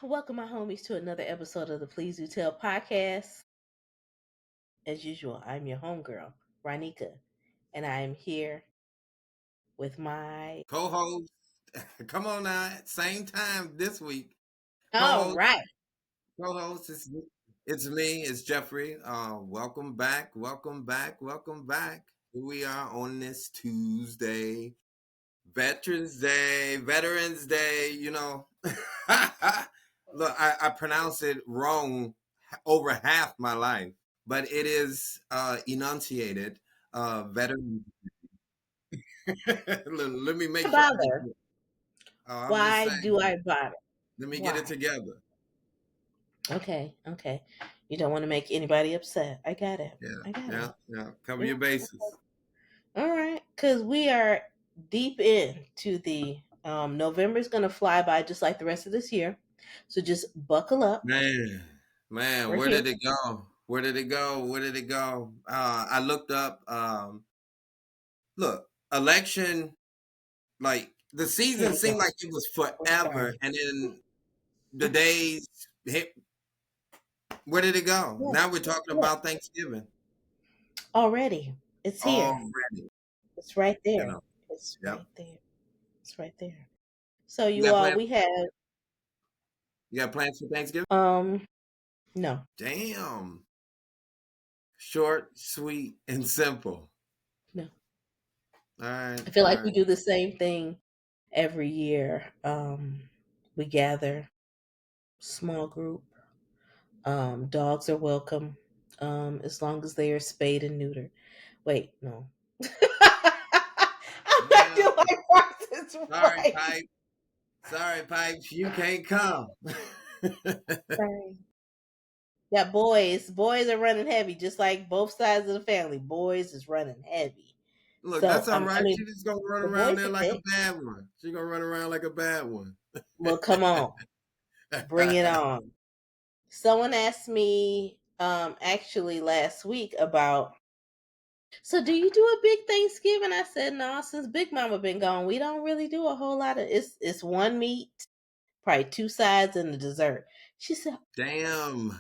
welcome my homies to another episode of the Please Do Tell podcast. As usual, I'm your homegirl, Ronnika, and I am here with my Co-host. Come on now, same time this week. all Co-host, right. co-host, it's me, it's Jeffrey. Welcome back, welcome back, welcome back. Here we are on this Tuesday, Veterans Day. Look, I pronounce it wrong over half my life, but it is enunciated. Veterans. Let me make sure I get Bother. it. I'm just Why do saying. I bother? Let me get it Why? together. Okay. You don't want to make anybody upset. I got it. Yeah, I got yeah, it. yeah. Cover Yeah. your bases. All right. Because we are deep into the November's going to fly by just like the rest of this year. So just buckle up. Man, man, We're where here. did it go? Where did it go? Where did it go? I looked up. Look, election. Like the Here season we go. seemed like it was We're forever, starting. and then the days hit. Where did it go? Look, Now we're talking look. about Thanksgiving Already. It's here. already. It's right You there. know. It's Yep. right there. It's right there. So You you got all plans? we have You got plans for Thanksgiving? no. Damn. Short, sweet, and simple. No. All right. I feel All like we right. do the same thing every year. We gather, small group. Dogs are welcome. As long as they are spayed and neutered. Wait, no. I'm not Damn. doing my process Sorry, right. Pipe. Sorry, Pipes. You can't come. Sorry. Yeah, boys are running heavy, just like both sides of the family. Boys is running heavy. Look, So that's all I right. mean, She just gonna run the around boys there are like a thick. bad one. She gonna run around like a bad one. Well, come on, bring it on. Someone asked me actually last week about. So do you do a big Thanksgiving? I said no. Since Big Mama been gone, we don't really do a whole lot of. It's one meat, probably two sides, and the dessert. She said, Damn.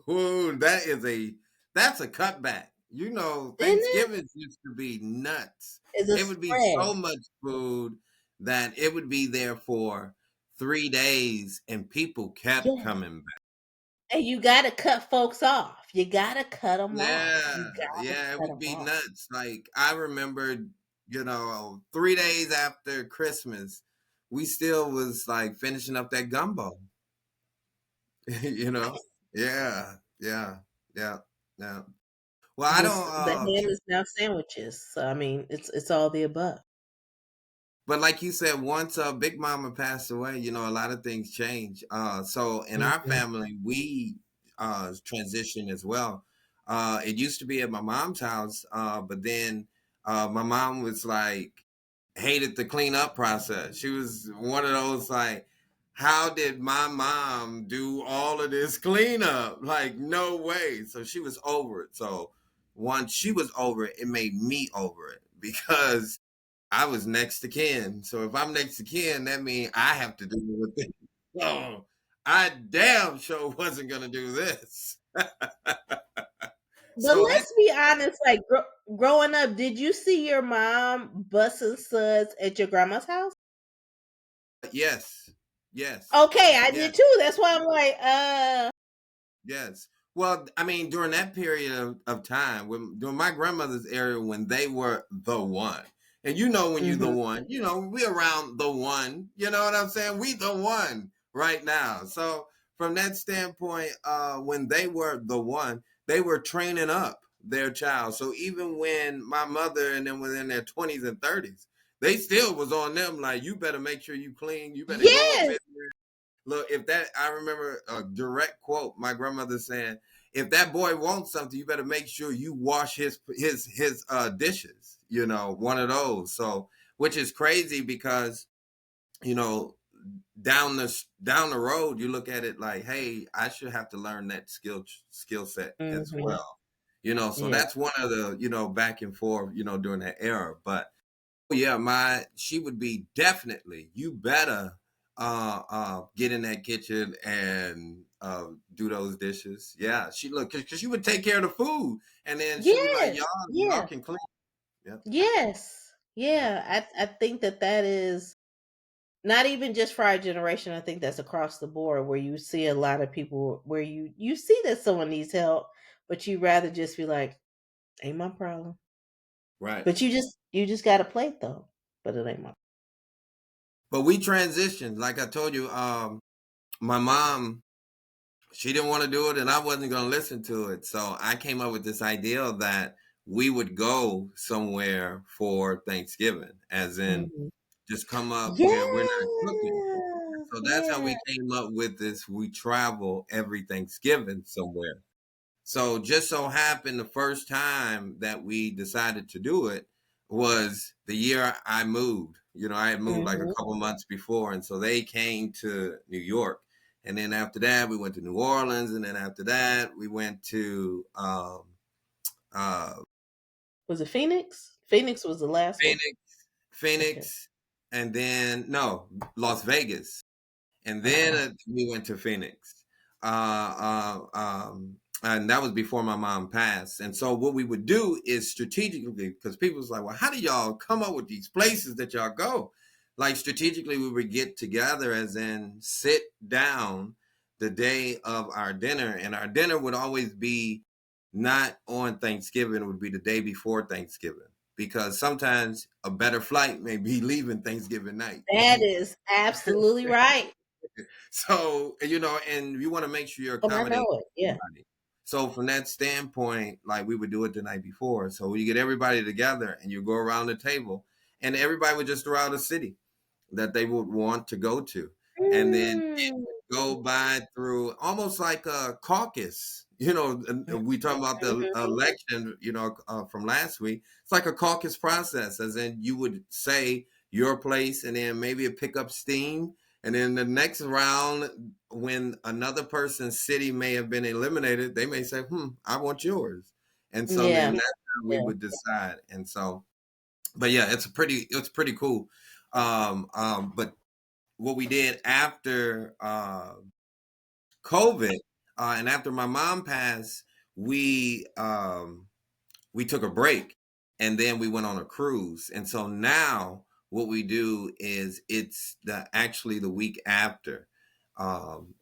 Ooh, that's a cutback. "Isn't it? Thanksgiving used to be nuts. It's a It would be spread." so much food that it would be there for 3 days, and people kept Yeah. coming back. And you gotta cut folks off. You gotta cut them off. You Yeah, gotta yeah, it cut would them be off. nuts. Like I remember, 3 days after Christmas, we still was like finishing up that gumbo. you know? Yeah, yeah, yeah, yeah. Well, I This don't the ham is now sandwiches. So I mean, it's all the above. but like you said, once Big Mama passed away, a lot of things change. So in our Mhm. family, we transitioned as well. It used to be at my mom's house, but then my mom was like hated the cleanup process. She was one of those like, how did my mom do all of this cleanup? Like, no way. So she was over it. So once she was over it, it made me over it because I was next to kin. So if I'm next to kin, that means I have to do with it. So I damn sure wasn't gonna do this. But So let's be honest, like growing up, did you see your mom busting suds at your grandma's house? yes, yes, Okay, I yes, did too. That's why I'm like, yes. Well, I mean, during that period of time, during my grandmother's era, when they were the one, and when you're the mhm. one, we around the one. You know what I'm saying? We the one right now. So from that standpoint, when they were the one, they were training up their child. So even when my mother and them was in their 20s and 30s, they still was on them like, you better make sure you clean. You better go up in Yes. there. Look, I remember a direct quote, my grandmother saying, if that boy wants something, you better make sure you wash his dishes, one of those. So, which is crazy because, you know, down the road, you look at it like, hey, I should have to learn that skill set as Mhm. well. So Yeah. that's one of the, back and forth, during that era. But yeah, she would be definitely, you better get in that kitchen and do those dishes. Yeah, she look because she would take care of the food, and then she'd be like, Yes. y'all Yeah. can clean. Yeah, Yes. yeah, Yeah. I think that that is not even just for our generation. I think that's across the board where you see a lot of people where you see that someone needs help, but you rather just be like, ain't my problem. right. But you just got a plate though. But it ain't my But we transitioned, like I told you. My mom, she didn't want to do it, and I wasn't going to listen to it. So I came up with this idea that we would go somewhere for Thanksgiving, as in Mhm. just come up where we're not Yeah. cooking. So that's how Yeah. we came up with this. We travel every Thanksgiving somewhere. So just so happened the first time that we decided to do it was the year I moved. You know, I had moved like a Mhm. couple months before, and so they came to New York. And then after that, we went to New Orleans, and then after that, we went to uh, Was it Phoenix? Phoenix was the last one. Phoenix, Okay. Phoenix, and then no, Las Vegas. And then Okay. we went to Phoenix. And that was before my mom passed. And so what we would do is strategically, because people was like, well, how do y'all come up with these places that y'all go? Like strategically, we would get together, as in sit down the day of our dinner, and our dinner would always be not on Thanksgiving; it would be the day before Thanksgiving, because sometimes a better flight may be leaving Thanksgiving night. That is absolutely right. So, and you want to make sure you're And I know accommodating it. Yeah. everybody. So from that standpoint, like we would do it the night before. So you get everybody together and you go around the table, and everybody would just throw out a city that they would want to go to. And then it Mm. would go by through almost like a caucus. And we talking about the Mhm. election, from last week. It's like a caucus process, as in you would say your place, and then maybe it pick up steam. And then the next round, when another person's city may have been eliminated, they may say, I want yours. And so then Yeah. that's how we Yeah. would decide. And so, but yeah, it's pretty cool. But what we did after COVID, and after my mom passed, we um, we took a break, and then we went on a cruise. And so now what we do is it's actually the week after um,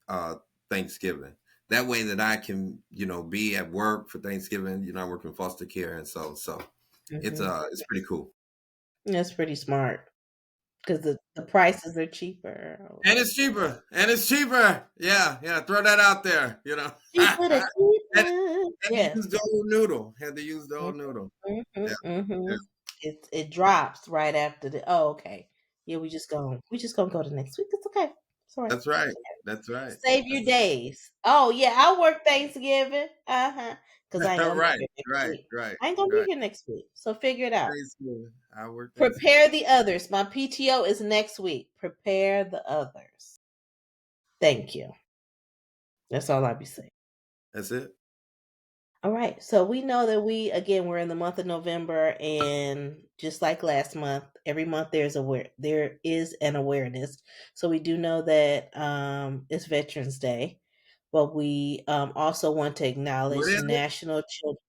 uh, Thanksgiving. That way that I can, be at work for Thanksgiving. I work in foster care, and so it's Mhm. it's pretty cool. That's pretty smart because the prices are cheaper. And it's cheaper. And it's cheaper. Yeah, yeah. Throw that out there. Cheaper to keep had, it. had to Yes. use the old noodle. Had to use the Mhm. old noodle. Yeah, yeah. Mhm. It drops right after the. Oh, okay. Yeah, we just gonna go to next week. It's okay. It's all right. That's right. That's right. Save your That's days. Oh yeah, I work Thanksgiving. Cause I ain't gonna be right. here next Right. week. Right. I ain't gonna be Right. here next week. So figure it out. Thanksgiving. I work Thanksgiving. Prepare the others. My PTO is next week. Prepare the others. Thank you. That's all I be saying. That's it. All right. So we know that we're in the month of November, and just like last month, every month there is an awareness. So we do know that it's Veterans Day, but we also want to What acknowledge is it? National Children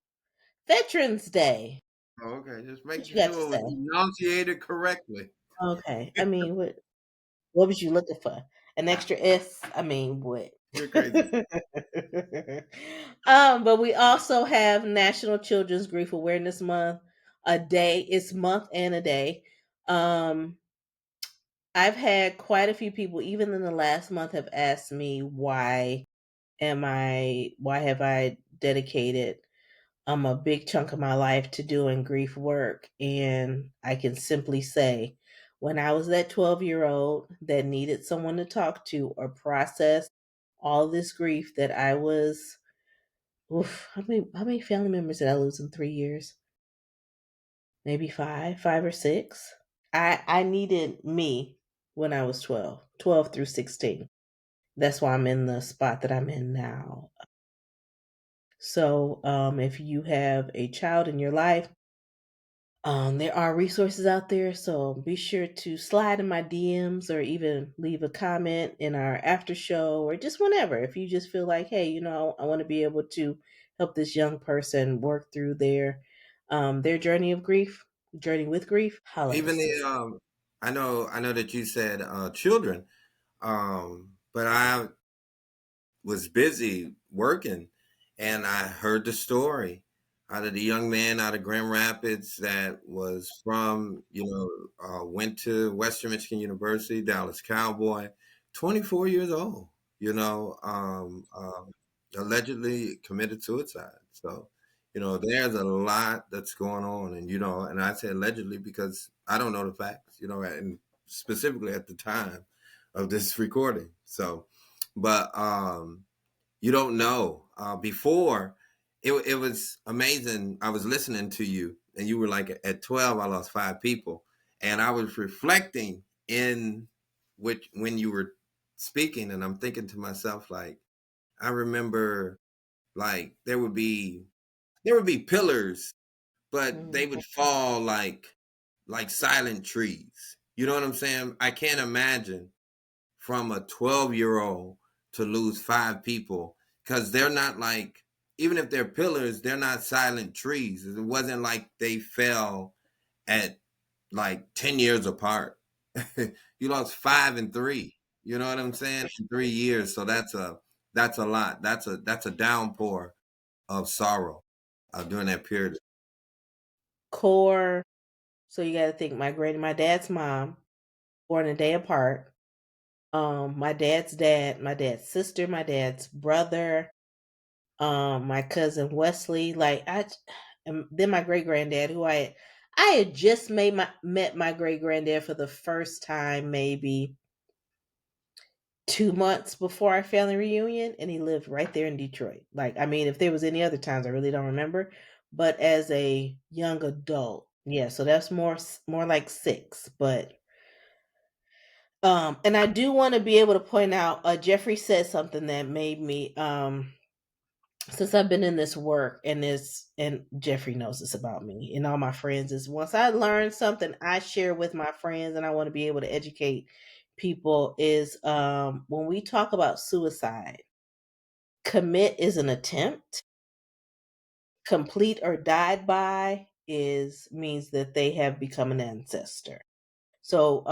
Veterans Day. Oh, okay. Just What you making got to sure it was say? enunciated correctly. Okay. I mean, what was you looking for? An extra S? I mean, what? You're crazy. But we also have National Children's Grief Awareness Month. A day. It's month and a day. Um, I've had quite a few people, even in the last month, have asked me why have I dedicated a big chunk of my life to doing grief work. And I can simply say, when I was that 12-year-old that needed someone to talk to or process all this grief that I was, oof, how many family members did I lose in 3 years? Maybe five or six. I needed me when I was 12 through 16. That's why I'm in the spot that I'm in now. So if you have a child in your life, There are resources out there, so be sure to slide in my DMs or even leave a comment in our after show or just whenever. If you just feel like, hey, I want to be able to help this young person work through their journey of grief, journey with grief, holla at Even us, the sis. I know that you said children, but I was busy working, and I heard the story out of the young man out of Grand Rapids that was from, went to Western Michigan University, Dallas Cowboy, 24 years old, allegedly committed suicide. So, there's a lot that's going on. And, and I say allegedly because I don't know the facts, and specifically at the time of this recording. So, but you don't know. Before, it was amazing. I was listening to you, and you were like, at 12, I lost 5 people, and I was reflecting in which when you were speaking, and I'm thinking to myself, like, I remember, like, there would be pillars, but they Mhm. would fall like silent trees. You know what I'm saying? I can't imagine from a 12-year-old to lose 5 people because they're not like, even if they're pillars, they're not silent trees. It wasn't like they fell at like 10 years apart. You lost 5 and 3. You know what I'm saying? In 3 years. So that's a lot. That's a downpour of sorrow during that period. Core. So you got to think my dad's mom, born a day apart. My dad's dad, my dad's sister, my dad's brother, my cousin Wesley, and then my great granddad, who I had just met my great granddad for the first time maybe 2 months before our family reunion, and he lived right there in Detroit. Like, I mean, if there was any other times, I really don't remember. But as a young adult, yeah, so that's more like six. But and I do want to be able to point out, Jeffrey said something that made me since I've been in this work and Jeffrey knows this about me and all my friends is once I learn something I share with my friends and I want to be able to educate people is when we talk about suicide, commit is an attempt, complete or died by is means that they have become an ancestor. So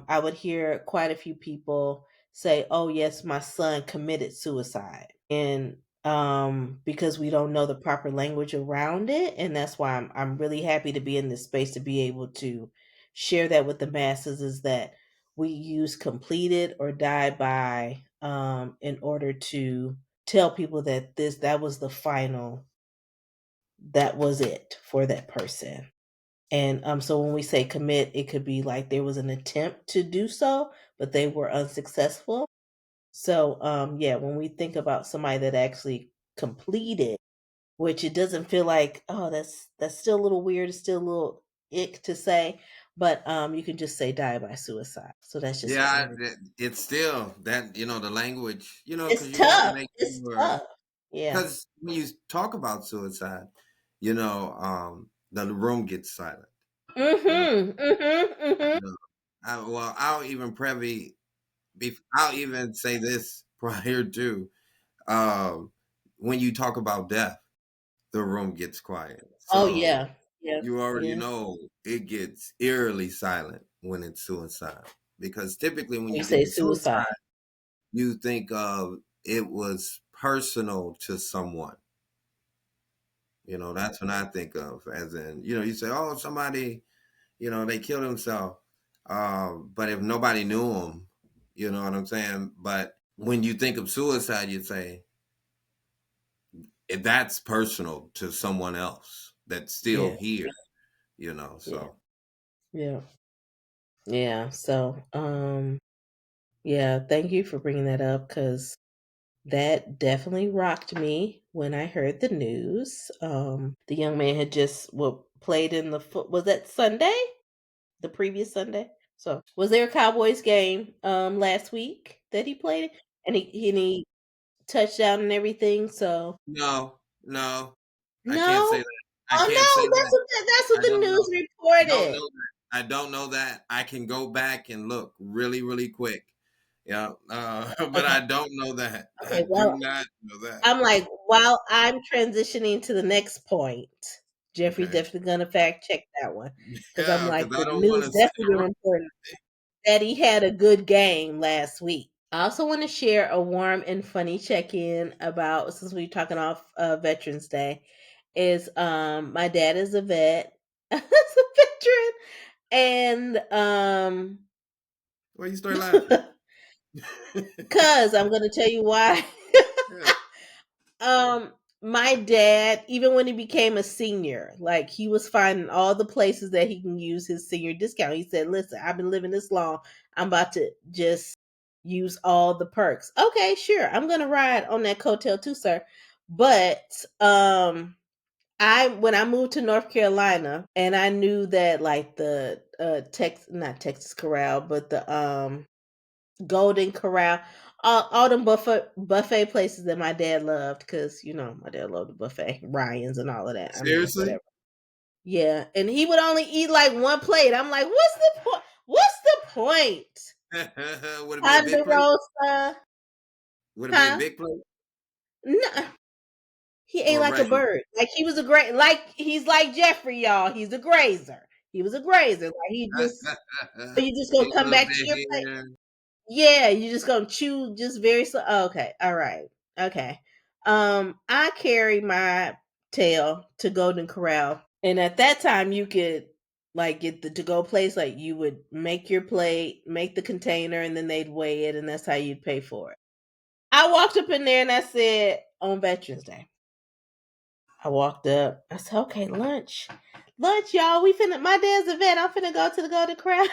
I would hear quite a few people say, "Oh yes, my son committed suicide." And because we don't know the proper language around it, and that's why I'm really happy to be in this space to be able to share that with the masses is that we use completed or die by in order to tell people that that was the final, that was it for that person. And so when we say commit, it could be like there was an attempt to do so, but they were unsuccessful. So yeah, when we think about somebody that actually completed, which it doesn't feel like, oh, that's still a little weird, it's still a little ick to say, but you can just say die by suicide. So that's just what Yeah, we're. it's still that, the language, because It's you want to tough. make It's sure. tough. Yeah. Because when you talk about suicide, the room gets silent. You know, Mhm. Mhm. Mhm. you know. Well, I'll even say this prior to um, when you talk about death, the room gets quiet. Oh So yeah. Yeah. you already Yeah. know it gets eerily silent when it's suicide. Because typically when You you think say of suicide, suicide. you think of it was personal to someone. That's when I think of, as in, you say, oh, somebody, they killed himself. But if nobody knew him, you know what I'm saying? But when you think of suicide, you say, if that's personal to someone else that's still Yeah. here, Yeah. so. Yeah. Yeah. So yeah, thank you for bringing that up because that definitely rocked me when I heard the news. The young man had just played in the foot. Was that Sunday? The previous Sunday. So was there a Cowboys game last week that he played, and he touchdown and everything? So No, no, I can't say no. that. I Oh can't say no, that. that's what I the don't know. news I don't reported. know that. I don't know that. I can go back and look really, really quick. Yeah, but Okay, I don't know that. I okay. do Well, not know that. I'm like, while I'm transitioning to the next point, Jeffrey's Okay. definitely gonna fact check that one because I'm Yeah, like, because I the don't want news to say definitely been reporting that he had a good game last week. I also want to share a warm and funny check-in about, since we're talking off Veterans Day, is my dad is a vet, as a veteran, and why you start laughing. cause I'm gonna tell you why. Yeah. Um, my dad, even when he became a senior, like he was finding all the places that he can use his senior discount. He said, "Listen, I've been living this long. I'm about to just use all the perks." Okay, sure. I'm gonna ride on that coattail too, sir. But I when I moved to North Carolina and I knew that like the not Texas Corral, but the Golden Corral, all them buffet places that my dad loved, because my dad loved the buffet, Ryan's and all of that. I mean, Seriously? whatever. Yeah, and he would only eat like one plate. I'm like, what's the point? What's the point? Would it be a big plate? Ponderosa, Would it be a huh? big plate No, he ate or like a regular? bird. Like he was a great, like he's like Jeffrey, y'all. He's a grazer. He was a grazer. Like he just, you just gonna He come loves back to their your plate. hair. Yeah, you just gonna chew just very slow. Oh, okay, all right, okay. I carry my tail to Golden Corral, and at that time, you could like get the to go place. Like you would make your plate, make the container, and then they'd weigh it, and that's how you'd pay for it. I walked up in there and I said, on Veterans Day. I walked up. I said, okay, lunch, y'all. We finna. My dad's a vet. I'm finna go to the Golden Corral,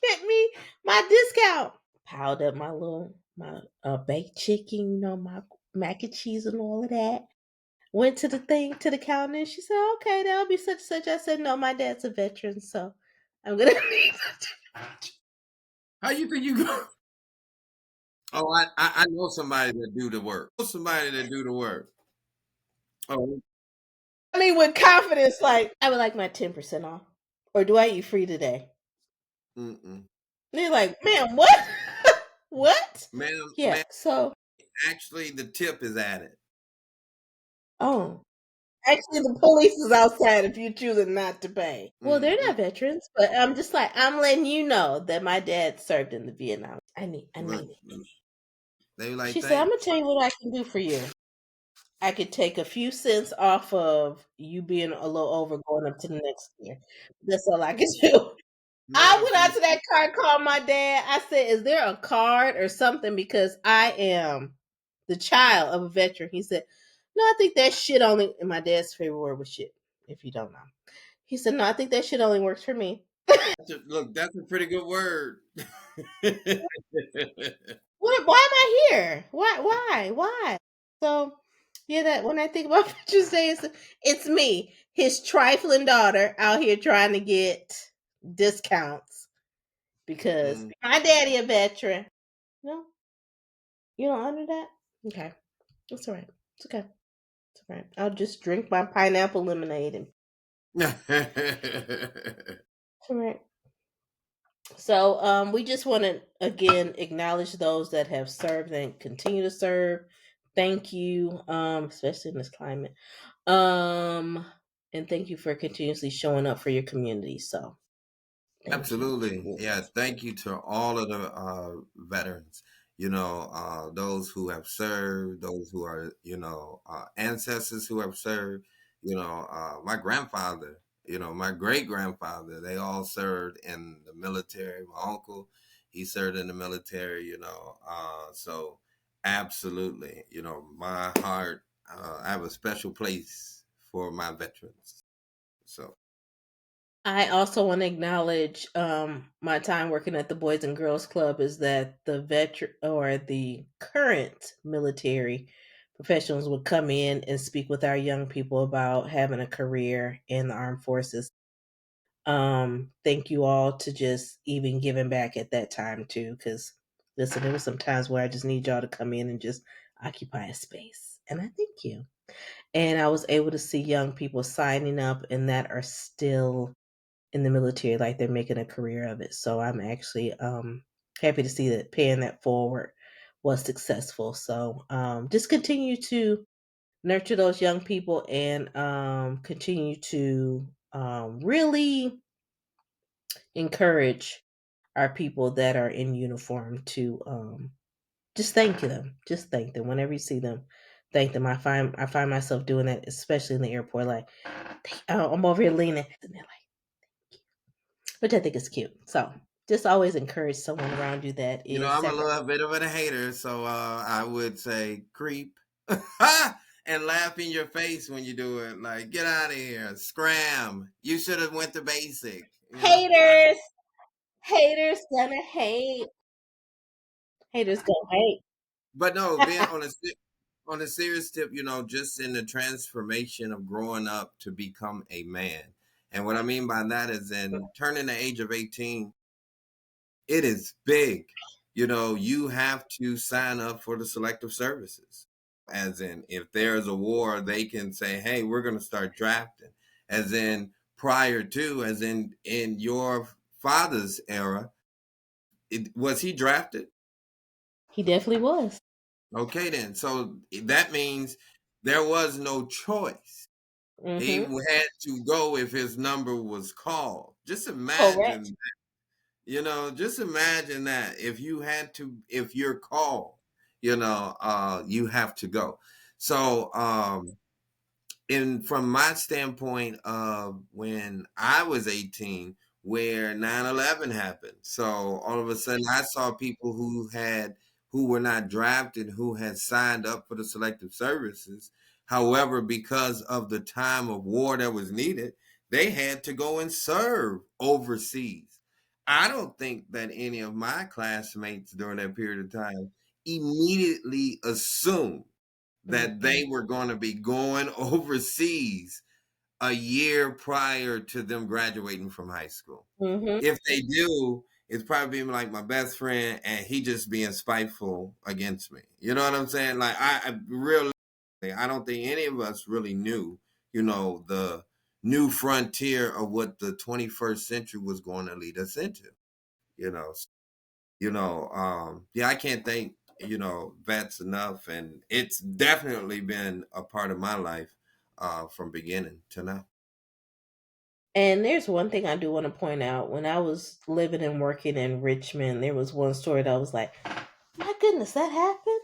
get me my discount. Piled up my baked chicken, my mac and cheese and all of that. Went to the thing to the counter and she said, "Okay, that'll be such and such." I said, "No, my dad's a veteran, so I'm gonna need." How you think you go? Oh, I know somebody that do the work. I know somebody that do the work. Oh, I mean, with confidence, like I would like my 10% off, or do I eat free today? mm-mm. And they're like, "Man, what? What?" Ma'am, Yeah. So, actually, the tip is added. oh, actually, the police is outside if you're choosing not to pay. Well, they're Mm-mm. not veterans, but I'm just like, I'm letting you know that my dad served in the Vietnam. I Look, need it. they were like, She said, "I'm gonna thanks. tell you what I can do for you. I could take a few cents off of you being a little over going up to the next year. That's all I can do." I Matter of went out fact, to that car, called my dad. I said, "Is there a card or something? Because I am the child of a veteran." He said, "No, I think that shit only," and my dad's favorite word was shit, if you don't know. He said, "No, I think that shit only works for me." look, that's a pretty good word. What, why am I here? Why? So, yeah, that when I think about Veterans Day, it's me, his trifling daughter, out here trying to get discounts because Mm. my daddy a veteran. No, you don't honor that? Okay. It's all right. It's okay. It's all right. I'll just drink my pineapple lemonade and it's all right. So we just want to again acknowledge those that have served and continue to serve. Thank you, especially in this climate. Um, and thank you for continuously showing up for your community. So thank you. Absolutely. Yeah. Yes. Thank you to all of the veterans, those who have served, those who are, ancestors who have served, my grandfather, my great grandfather, they all served in the military. My uncle, he served in the military, so absolutely, my heart, I have a special place for my veterans. So I also want to acknowledge my time working at the Boys and Girls Club is that the veteran or the current military professionals would come in and speak with our young people about having a career in the armed forces. Thank you all to just even giving back at that time too, because listen, there was some times where I just need y'all to come in and just occupy a space, and I thank you. And I was able to see young people signing up and that are still in the military, like they're making a career of it. So I'm actually happy to see that paying that forward was successful. So just continue to nurture those young people and continue to really encourage our people that are in uniform to just thank them. Just thank them whenever you see them. Thank them. I find myself doing that, especially in the airport. Like I'm over here leaning, and they're like, which I think is cute. So just always encourage someone around you that You know, is I'm a separate. little bit of a hater, so I would say creep and laugh in your face when you do it. Like, get out of here, scram. You should have went to basic. You know, Haters, haters gonna hate. Haters gonna hate. but no, being on a serious tip, just in the transformation of growing up to become a man, and what I mean by that is in turning the age of 18. It is big. You have to sign up for the selective services. As in, if there's a war, they can say, hey, we're going to start drafting. As in, prior to, as in your father's era, was he drafted? He definitely was. Okay, then. So that means there was no choice. He Mm-hmm. had to go if his number was called. Just Correct. imagine. Just imagine that if you're called, you have to go. So, and from my standpoint of when I was 18, where 9/11 happened. So all of a sudden I saw people who were not drafted, who had signed up for the selective services. However, because of the time of war that was needed, they had to go and serve overseas. I don't think that any of my classmates during that period of time immediately assumed that Mm-mm. they were going to be going overseas a year prior to them graduating from high school. Mm-hmm. If they do, it's probably like my best friend and he just being spiteful against me. You know what I'm saying? Like I really, I don't think any of us really knew, the new frontier of what the 21st century was going to lead us into. You know, yeah, I can't thank vets enough, and it's definitely been a part of my life from beginning to now. And there's one thing I do want to point out. When I was living and working in Richmond, there was one story that I was like, my goodness, that happened?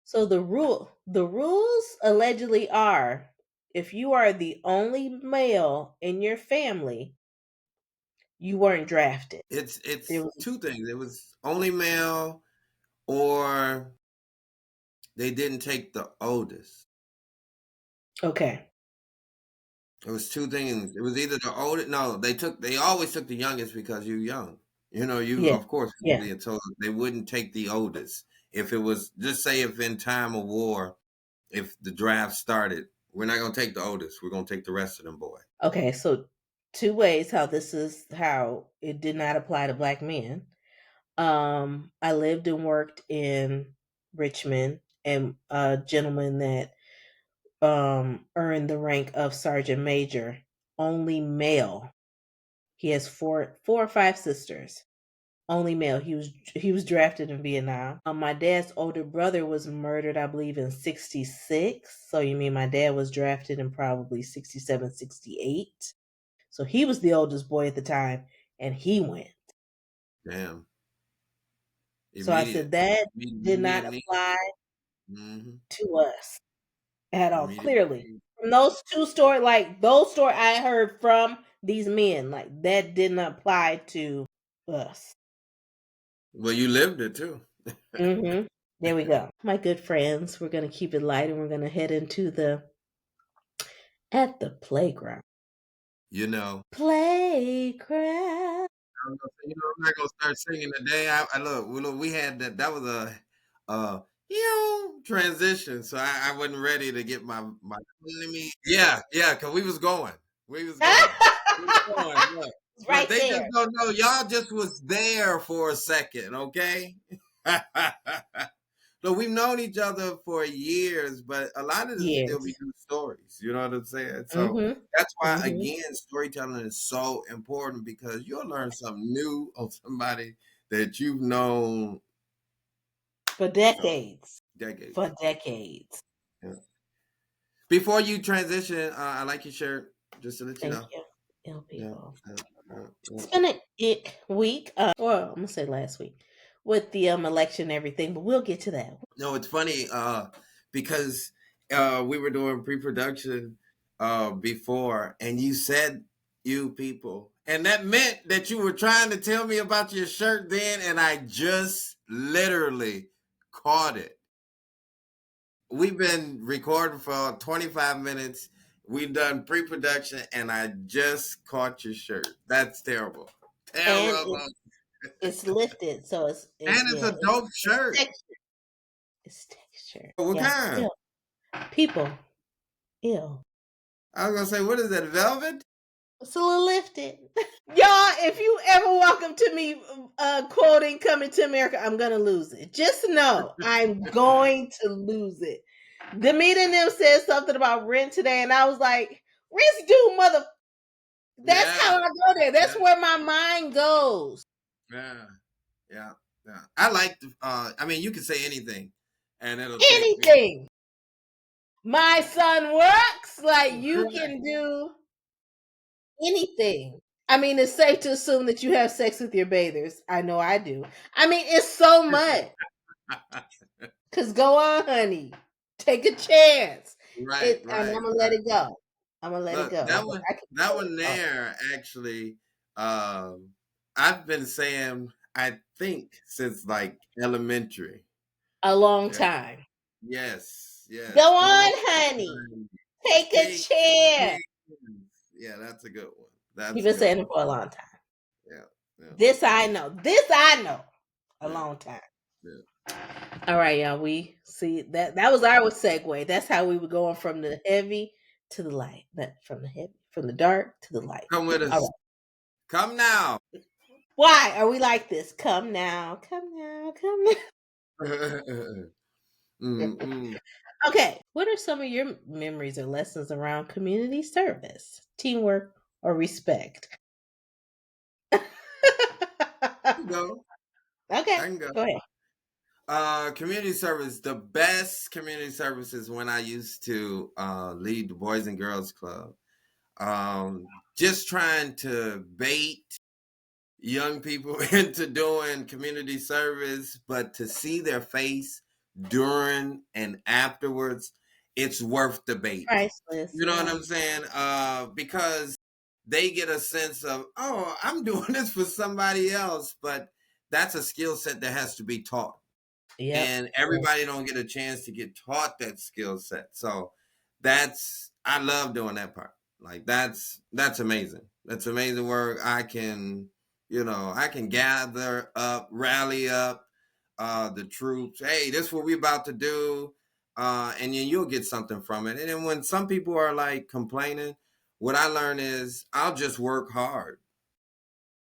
So the rules allegedly are if you are the only male in your family, you weren't drafted. There It's was two things. It was only male, or they didn't take the oldest. okay. It was two things. It was either the oldest. No, they always took the youngest because you're young. You Yeah. of course Yeah. being told they wouldn't take the oldest. If it was, just say, if in time of war, if the draft started, we're not gonna take the oldest. We're gonna take the rest of them boys. Okay, so two ways how this is how it did not apply to black men. I lived and worked in Richmond, and a gentleman that earned the rank of sergeant major, only male. He has four or five sisters. Only male. He was drafted in Vietnam. My dad's older brother was murdered, I believe, in 66. So you mean my dad was drafted in probably 67, 68. So he was the oldest boy at the time, and he went. Damn, So I said immediate, that did not immediately. apply Mm-hmm. to us at all. Clearly, Immediately. from those two story, like those story I heard from these men, like that did not apply to us. Well, you lived it too. There we go. My good friends, we're going to keep it light and we're going to head into the at the playground. You know, Playground. I'm not gonna start singing today. I look, we had that. That was a, transition. So I wasn't ready to get my. Let me, yeah, yeah, because we was going, we was going. Look, It's look, right they just there. don't know. Y'all just was there for a second, okay? So we've known each other for years, but a lot of this still be Years. new stories. You know what I'm saying? So Mhm. that's why, Mhm. again, storytelling is so important because you'll learn something new of somebody that you've known For for decades. For decades. decades. Yeah. Before you transition, I like your shirt. Just to let you Thank know. you, ill Yeah, people. yeah, yeah, yeah. It's been a ick week. Well, I'm gonna say last week with the election and everything, but we'll get to that. No, it's funny because we were doing pre-production before, and you said "you people," and that meant that you were trying to tell me about your shirt then, and I just literally caught it. We've been recording for 25 minutes. We've done pre-production, and I just caught your shirt. That's terrible, And terrible. it's lifted, so And it's a dope it's shirt. texture. It's texture. What Yeah. kind? Ill. People. Ill. I was gonna say, what is that? Velvet? It's a little lifted. Y'all, if you ever walk up to me quoting Coming to America, I'm gonna lose it. Just know I'm going to lose it. Demeter and them said something about rent today, and I was like, rent's due, mother. That's Yeah, how I go there. That's yeah, where my mind goes. yeah, yeah, yeah. I like the. I mean, you can say anything, and it'll take me. Anything. My son works like you Correct. can do anything. I mean, it's safe to assume that you have sex with your bathers. I know I do. I mean, it's so much. Cause go on, honey. Take a chance. Right, It and right, I'm gonna let right. it go. I'm gonna let it Look, go. that But one, I can that say, one oh, there actually. Um, I've been saying, I think since like elementary. a long Yeah. time. Yes, Go yes. Going on, on honey. time. Take a Take chance. it. Yeah, that's a good one. That's You've a been good saying one. it for a long time. Yeah, yeah, This I know. This I know. A yeah, long time. yeah. All right, y'all. We see that was our segue. That's how we were going from the heavy to the light. From the heavy, from the dark to the light. Come with All us. right. Come now. Why are we like this? Come now, come now, come now. Mm-mm. Okay. What are some of your memories or lessons around community service, teamwork, or respect? Go. Okay, I can go. go ahead. Community service. The best community service is when I used to lead the Boys and Girls Club. Just trying to bait young people into doing community service, but to see their face during and afterwards, it's worth the bait. Priceless, You know what yeah. I'm saying? Because they get a sense of, oh, I'm doing this for somebody else, but that's a skill set that has to be taught, Yep. and Yep. everybody don't get a chance to get taught that skill set. So that's I love doing that part. Like that's amazing. That's amazing work. I can gather up, rally up the troops. Hey, this is what we about to do. And then you'll get something from it. And then when some people are like complaining, what I learn is I'll just work hard.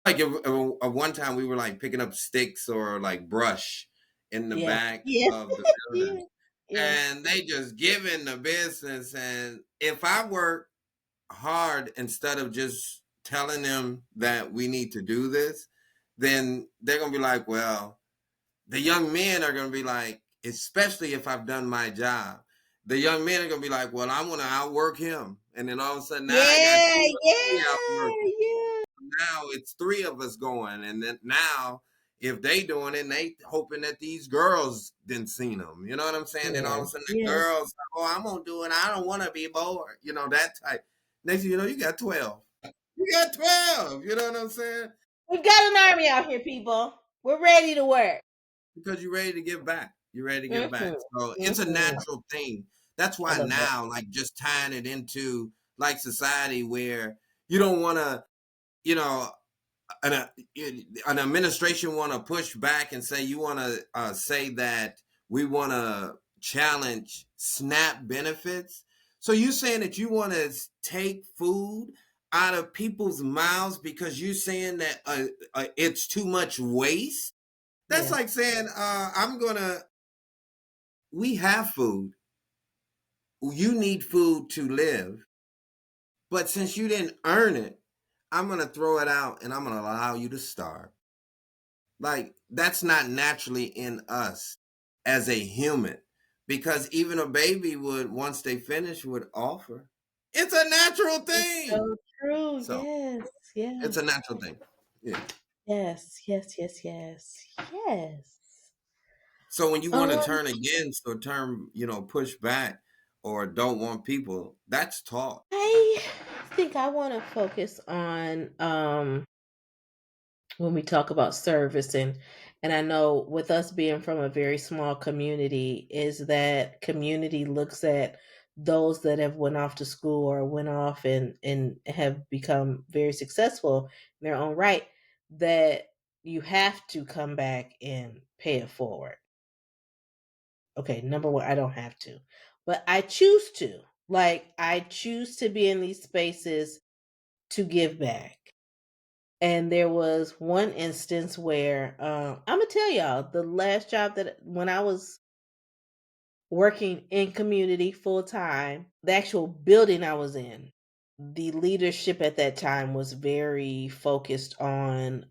Like one time we were like picking up sticks or like brush in the Yeah. back Yeah. of the Yeah. building, Yeah. and they just giving the business. And if I work hard instead of just telling them that we need to do this, then they're gonna be like, well, the young men are gonna be like, especially if I've done my job. The young men are gonna be like, well, I want to outwork him, and then all of a sudden now I got Yeah. two of me Yeah. outworking. Yeah. Now it's three of us going, and then now if they doing it, and they hoping that these girls didn't seen them. You know what I'm saying? Then all Yeah. of a sudden the Yeah. girls, oh, I'm gonna do it. I don't want to be bored. You know that type. Next thing you know, you got 12. You got 12. You know what I'm saying? We've got an army out here, people. We're ready to work. Because you're ready to give back. You're ready to give Mm-hmm. back. So it's a Mm-hmm. natural thing. That's I why love that. now, like just tying it into like society where you don't want to, you know, an, uh, an administration want to push back and say you want to say that we want to challenge SNAP benefits. So you saying that you want to take food out of people's mouths because you're saying that it's too much waste? That's Yeah. like saying I'm gonna. we have food. You need food to live. But since you didn't earn it, I'm going to throw it out and I'm going to allow you to starve. Like, that's not naturally in us as a human. Because even a baby would, once they finish, would offer. It's a natural It's thing. so true. So Yes, it's a yes, natural thing. Yeah. yes, yes, yes, yes, yes. So when you want to Um, turn against or turn, push back or don't want people, that's taught. I think I want to focus on when we talk about service, and I know with us being from a very small community, is that community looks at those that have went off to school or went off and have become very successful in their own right, that you have to come back and pay it forward. Okay, number one, I don't have to, but I choose to. Like, I choose to be in these spaces to give back. And there was one instance where I'm gonna tell y'all the last job that when I was working in community full time, the actual building I was in, the leadership at that time was very focused on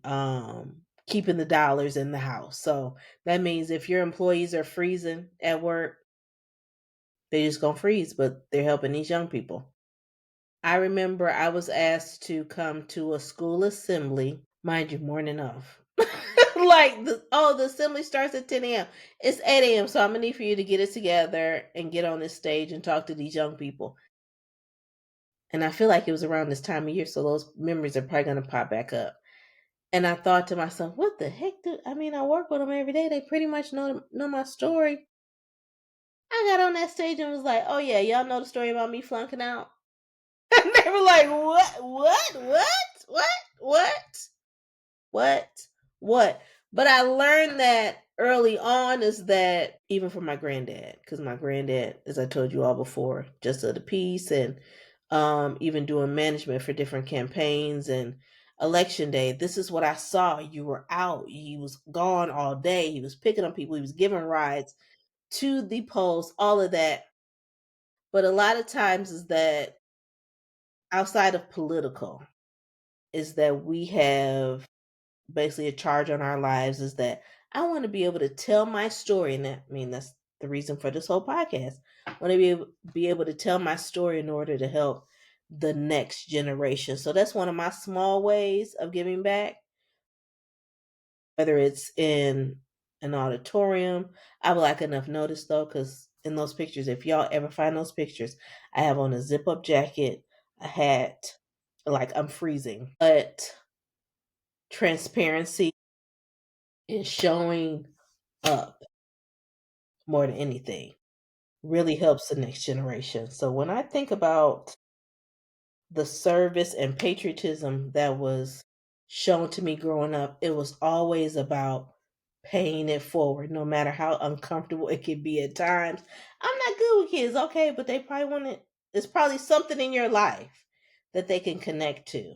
keeping the dollars in the house. So that means if your employees are freezing at work, they just gonna freeze, but they're helping these young people. I remember I was asked to come to a school assembly, mind you, morning of. Like, the assembly starts at 10 a.m. It's 8 a.m., so I'm gonna need for you to get it together and get on this stage and talk to these young people. And I feel like it was around this time of year, so those memories are probably gonna pop back up. And I thought to myself, what the heck do I mean? I work with them every day. They pretty much know my story. I got on that stage and was like, "Oh yeah, y'all know the story about me flunking out." And they were like, what, what, what? But I learned that early on is that even for my granddad, because my granddad, as I told you all before, just of the peace and even doing management for different campaigns and election day, this is what I saw. You were out. He was gone all day. He was picking up people. He was giving rides to the polls, all of that. But a lot of times is that outside of political, is that we have basically a charge on our lives is that I want to be able to tell my story. And that, I mean, that's the reason for this whole podcast. I want to be able to tell my story in order to help the next generation. So that's one of my small ways of giving back, whether it's in an auditorium. I would like enough notice though, because in those pictures, if y'all ever find those pictures, I have on a zip up jacket, a hat, like I'm freezing, but transparency and showing up more than anything really helps the next generation. So when I think about the service and patriotism that was shown to me growing up, it was always about paying it forward, no matter how uncomfortable it could be at times. I'm not good with kids, okay, but they probably want it. There's probably something in your life that they can connect to.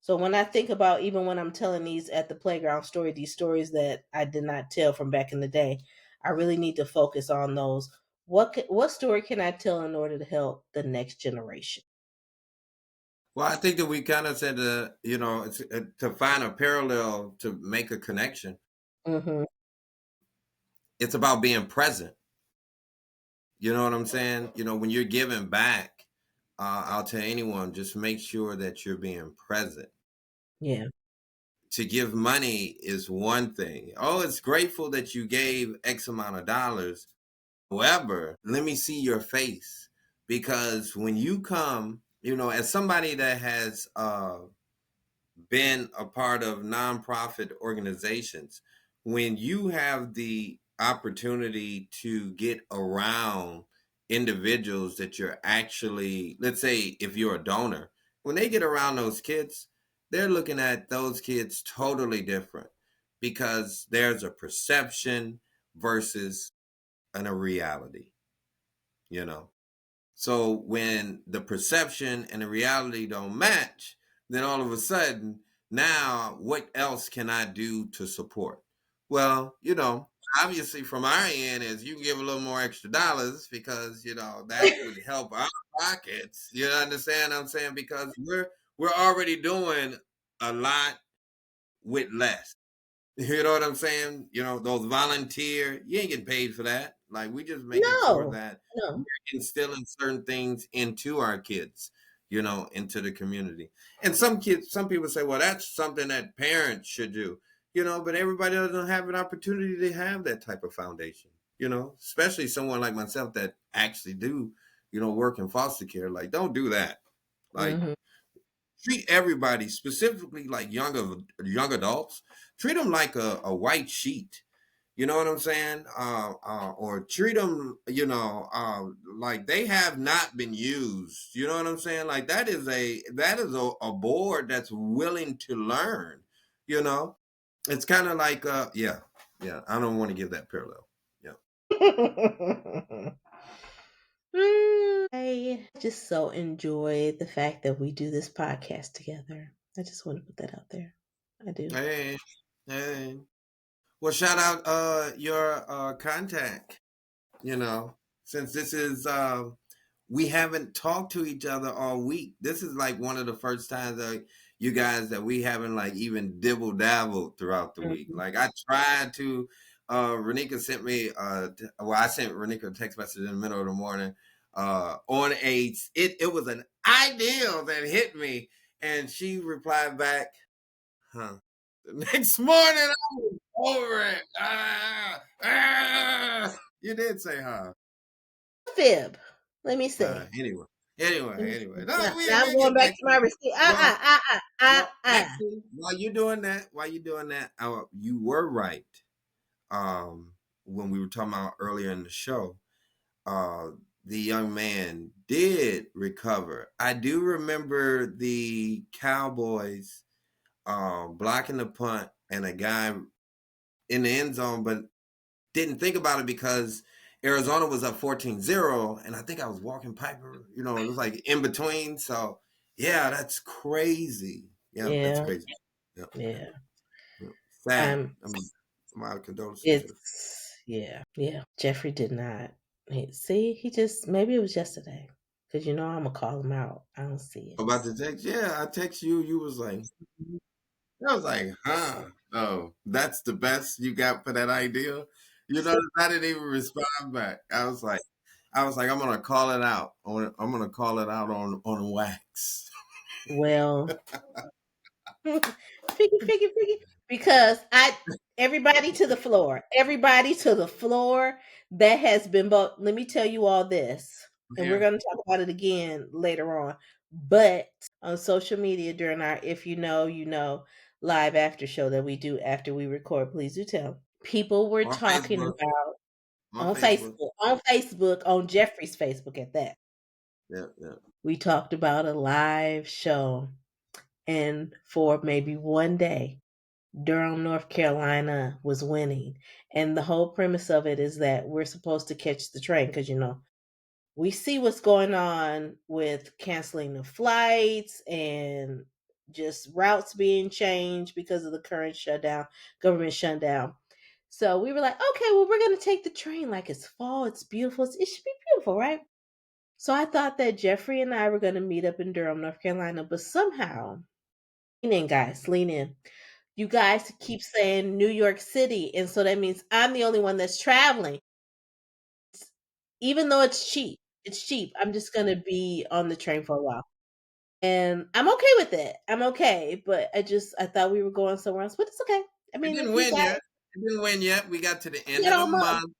So when I think about even when I'm telling these at the playground story, these stories that I did not tell from back in the day, I really need to focus on those. What story can I tell in order to help the next generation? Well, I think that we kind of said, to find a parallel to make a connection. Hmm. It's about being present. You know what I'm saying? When you're giving back, I'll tell anyone, just make sure that you're being present. Yeah. To give money is one thing. Oh, it's grateful that you gave X amount of dollars. However, let me see your face. Because when you come, as somebody that has been a part of nonprofit organizations, when you have the opportunity to get around individuals that you're actually, let's say, if you're a donor, when they get around those kids, they're looking at those kids totally different because there's a perception versus a reality, you know. So when the perception and the reality don't match, then all of a sudden, now what else can I do to support? Well, obviously from our end is you can give a little more extra dollars because that would help our pockets. You understand what I'm saying? Because we're already doing a lot with less. You know what I'm saying? Those volunteer, you ain't getting paid for that. Like we just making sure No, that we're no. instilling certain things into our kids, into the community. And some people say, well, that's something that parents should do, but everybody doesn't have an opportunity to have that type of foundation, especially someone like myself that actually do, work in foster care. Like, don't do that. Like, Mhm. treat everybody, specifically like young adults, treat them like a white sheet. You know what I'm saying? Or treat them, like they have not been used. You know what I'm saying? Like that is a board that's willing to learn. You know, it's kind of like yeah, yeah. I don't want to give that parallel. Yeah. I just so enjoy the fact that we do this podcast together. I just want to put that out there. I do. Hey, hey. Well, shout out your contact. Since this is we haven't talked to each other all week. This is like one of the first times that you guys that we haven't like even dibble dabbled throughout the week. Mhm. Like I tried to Ronnika sent me I sent Ronnika a text message in the middle of the morning on it was an ideal that hit me, and she replied back, huh. The next morning I was over it. You did say huh. Fib. Let me see. Anyway, Let me anyway. see. No, Now I'm we'll going get back back to to my it. receipt. Well, well, actually, while you doing that, you were right. When we were talking about earlier in the show, uh, the young man did recover. I do remember the Cowboys blocking the punt and a guy in the end zone, but didn't think about it because Arizona was up 14-0, and I think I was walking Piper. It was like in between. So yeah, that's crazy. Yeah, that's Yeah, crazy. Yeah, yeah, yeah. yeah. Sad. Um, I mean, my condolences to the yeah. Jeffrey did not. See, he just maybe it was yesterday because I'm gonna call him out. I don't see it. about the text. Yeah, I text you. You was like, I was like, huh? Oh, that's the best you got for that idea. I didn't even respond back. I was like, I'm gonna call it out. I'm gonna call it out on wax. Well, figgy, because everybody to the floor, everybody to the floor that has been both. Let me tell you all this, and we're Here, going to talk about it again later on. But on social media during our "If You Know, You Know" live after show that we do after we record, please do tell. People were on talking Facebook, about on Facebook. On Facebook, on Jeffrey's Facebook at that. Yeah, yeah. We talked about a live show, and for maybe one day Durham, North Carolina was winning. And the whole premise of it is that we're supposed to catch the train because, we see what's going on with canceling the flights and just routes being changed because of the current shutdown, government shutdown. So we were like, okay, well, we're going to take the train like it's fall, it's beautiful. It should be beautiful, right? So I thought that Jeffrey and I were going to meet up in Durham, North Carolina, but somehow, lean in, guys, lean in. You guys keep saying New York City, and so that means I'm the only one that's traveling. Even though it's cheap. It's cheap. I'm just gonna be on the train for a while. And I'm okay with it. I'm okay, but I thought we were going somewhere else, but it's okay. I It mean, didn't if you win guys yet. It didn't win yet. We got to the end get of the on up. month.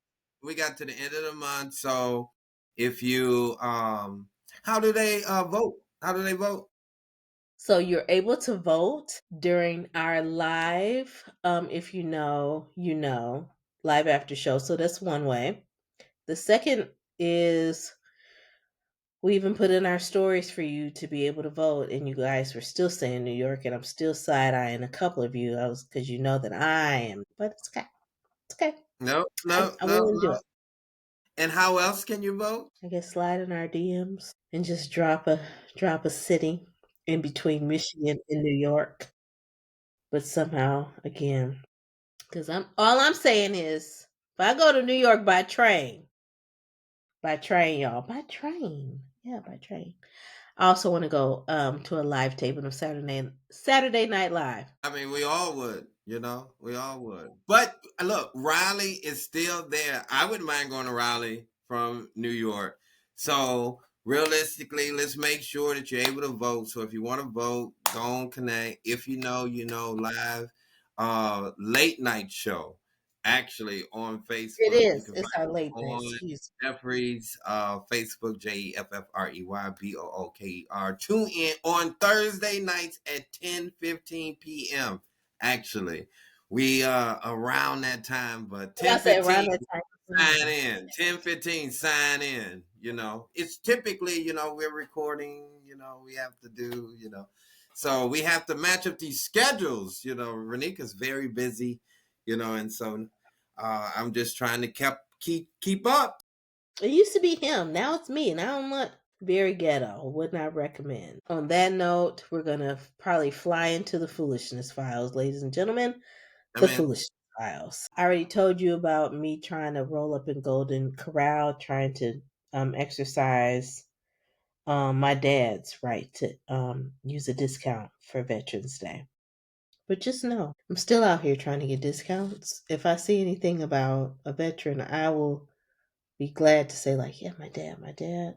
We got to the end of the month. So if you how do they vote? How do they vote? So you're able to vote during our live, if live after show. So that's one way. The second is we even put in our stories for you to be able to vote, and you guys were still saying New York, and I'm still side eyeing a couple of you. I was because you know that I am, but it's okay. It's okay. No, no, I'm no, willing to do no. it. And how else can you vote? I guess slide in our DMs and just drop a city in between Michigan and New York. But somehow, again, because I'm all I'm saying is But I go to New York by train. By train, y'all. By train. Yeah, by train. I also want to go to a live taping of Saturday Night Live. I mean, we all would, we all would. But look, Raleigh is still there. I wouldn't mind going to Raleigh from New York. So realistically, let's make sure that you're able to vote. So if you want to vote, go on connect. If live late night show actually on It Facebook. You is. can It's find our it late night. on Excuse Jeffrey's Facebook, JEFFREYBOOKER. Tune in on Thursday nights at 10:15 p.m. Actually, we around that time, but me. I said around 10:15 that time. sign in. 10:15 sign in. It's typically we're recording. We have to do. So we have to match up these schedules. Ronika's very busy. And so I'm just trying to keep up. It used to be him. Now it's me, and I don't want very ghetto. Would not recommend. On that note, we're gonna probably fly into the foolishness files, ladies and gentlemen. I The mean, foolishness files. I already told you about me trying to roll up in Golden Corral, trying to exercise my dad's right to use a discount for Veterans Day. But just know, I'm still out here trying to get discounts. If I see anything about a veteran, I will be glad to say, like, yeah, my dad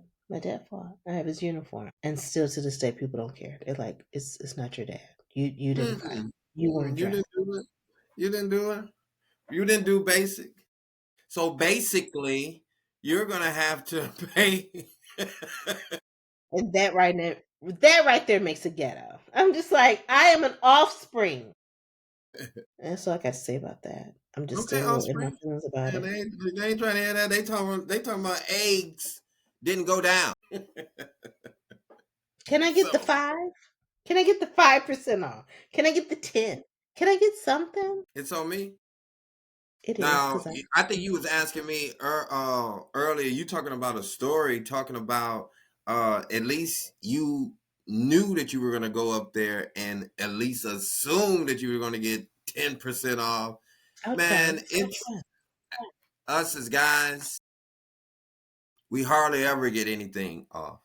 fought. I have his uniform. And still to this day, people don't care. They're like, it's not your dad. You didn't fight. mm-mm, You weren't you didn't drafted. do it. You didn't do it. You didn't do basic. So basically, you're gonna have to pay. And that right there makes it ghetto. I'm just like, I am an offspring. And that's all I got to say about that. I'm just Okay, still a little in my offspring. feelings about Man, it. they ain't trying to hear that. They talking about eggs didn't go down. Can I get the So 5? Can I get the 5% off? Can I get the 10? Can I get something? it's on me. It is Now, because I. I think you was asking me earlier. You talking about a story, talking about at least you knew that you were going to go up there and at least assume that you were going to get 10% off. I'll try. Man, it's us as guys. We hardly ever get anything off.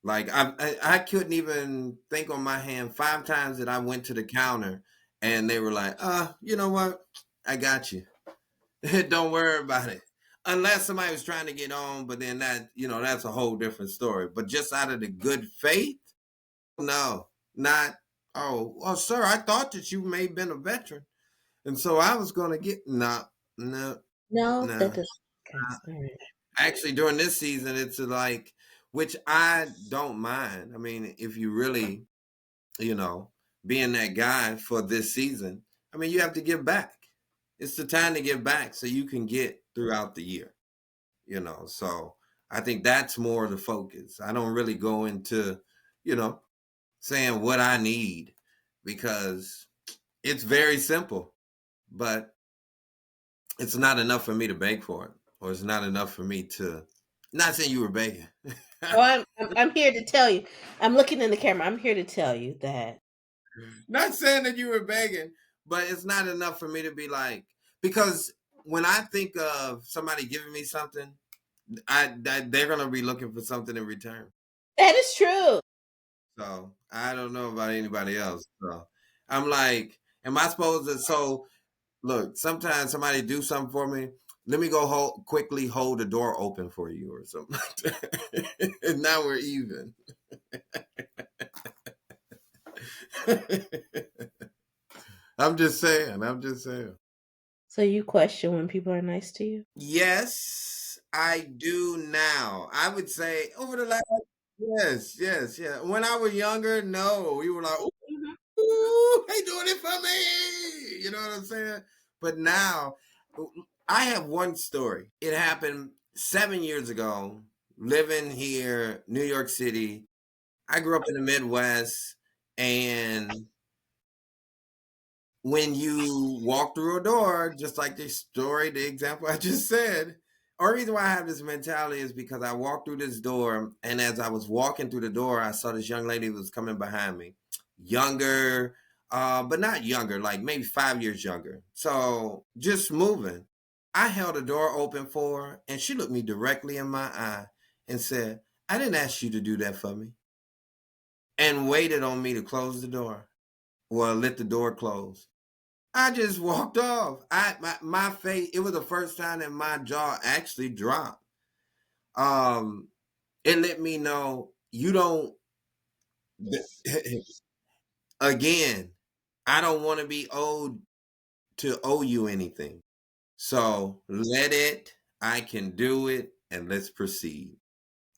Like I couldn't even think on my hand 5 times that I went to the counter and they were like, you know what? I got you. Don't worry about it. Unless somebody was trying to get on, but then that's a whole different story. But just out of the good faith, no, not. Oh, well, sir, I thought that you may have been a veteran, and so I was going to get no, no, No, that no. doesn't. Okay. All right. Actually, during this season, it's like, which I don't mind. I mean, if you really, you know, being that guy for this season, I mean, you have to give back. It's the time to give back so you can get throughout the year. So I think that's more the focus. I don't really go into, you know, saying what I need because it's very simple, but it's not enough for me to beg for it, or it's not enough for me to. Not saying you were begging. Oh, I'm here to tell you. I'm looking in the camera. I'm here to tell you that. Not saying that you were begging, but it's not enough for me to be like, because when I think of somebody giving me something, they're gonna be looking for something in return. That is true. So I don't know about anybody else. So I'm like, am I supposed to? So look, sometimes somebody do something for me. Let me go quickly hold the door open for you or something like that. And now we're even. I'm just saying. I'm just saying. So you question when people are nice to you? Yes, I do now. I would say over the last, yes, yes, yeah. When I was younger, no, we were like, Mhm. ooh, they doing it for me. You know what I'm saying? But now, I have one story. It happened 7 years ago, living here, New York City. I grew up in the Midwest, and when you walk through a door, just like the story, the example I just said, or reason why I have this mentality is because I walked through this door, and as I was walking through the door, I saw this young lady who was coming behind me, younger, but not younger, like maybe 5 years younger. So just moving. I held the door open for her, and she looked me directly in my eye and said, I didn't ask you to do that for me, and waited on me to close the door. Well, let the door close. I just walked off. My face, it was the first time that my jaw actually dropped. Um, it let me know you don't, again, I don't want to be owed to owe you anything. So let it, I can do it, and let's proceed.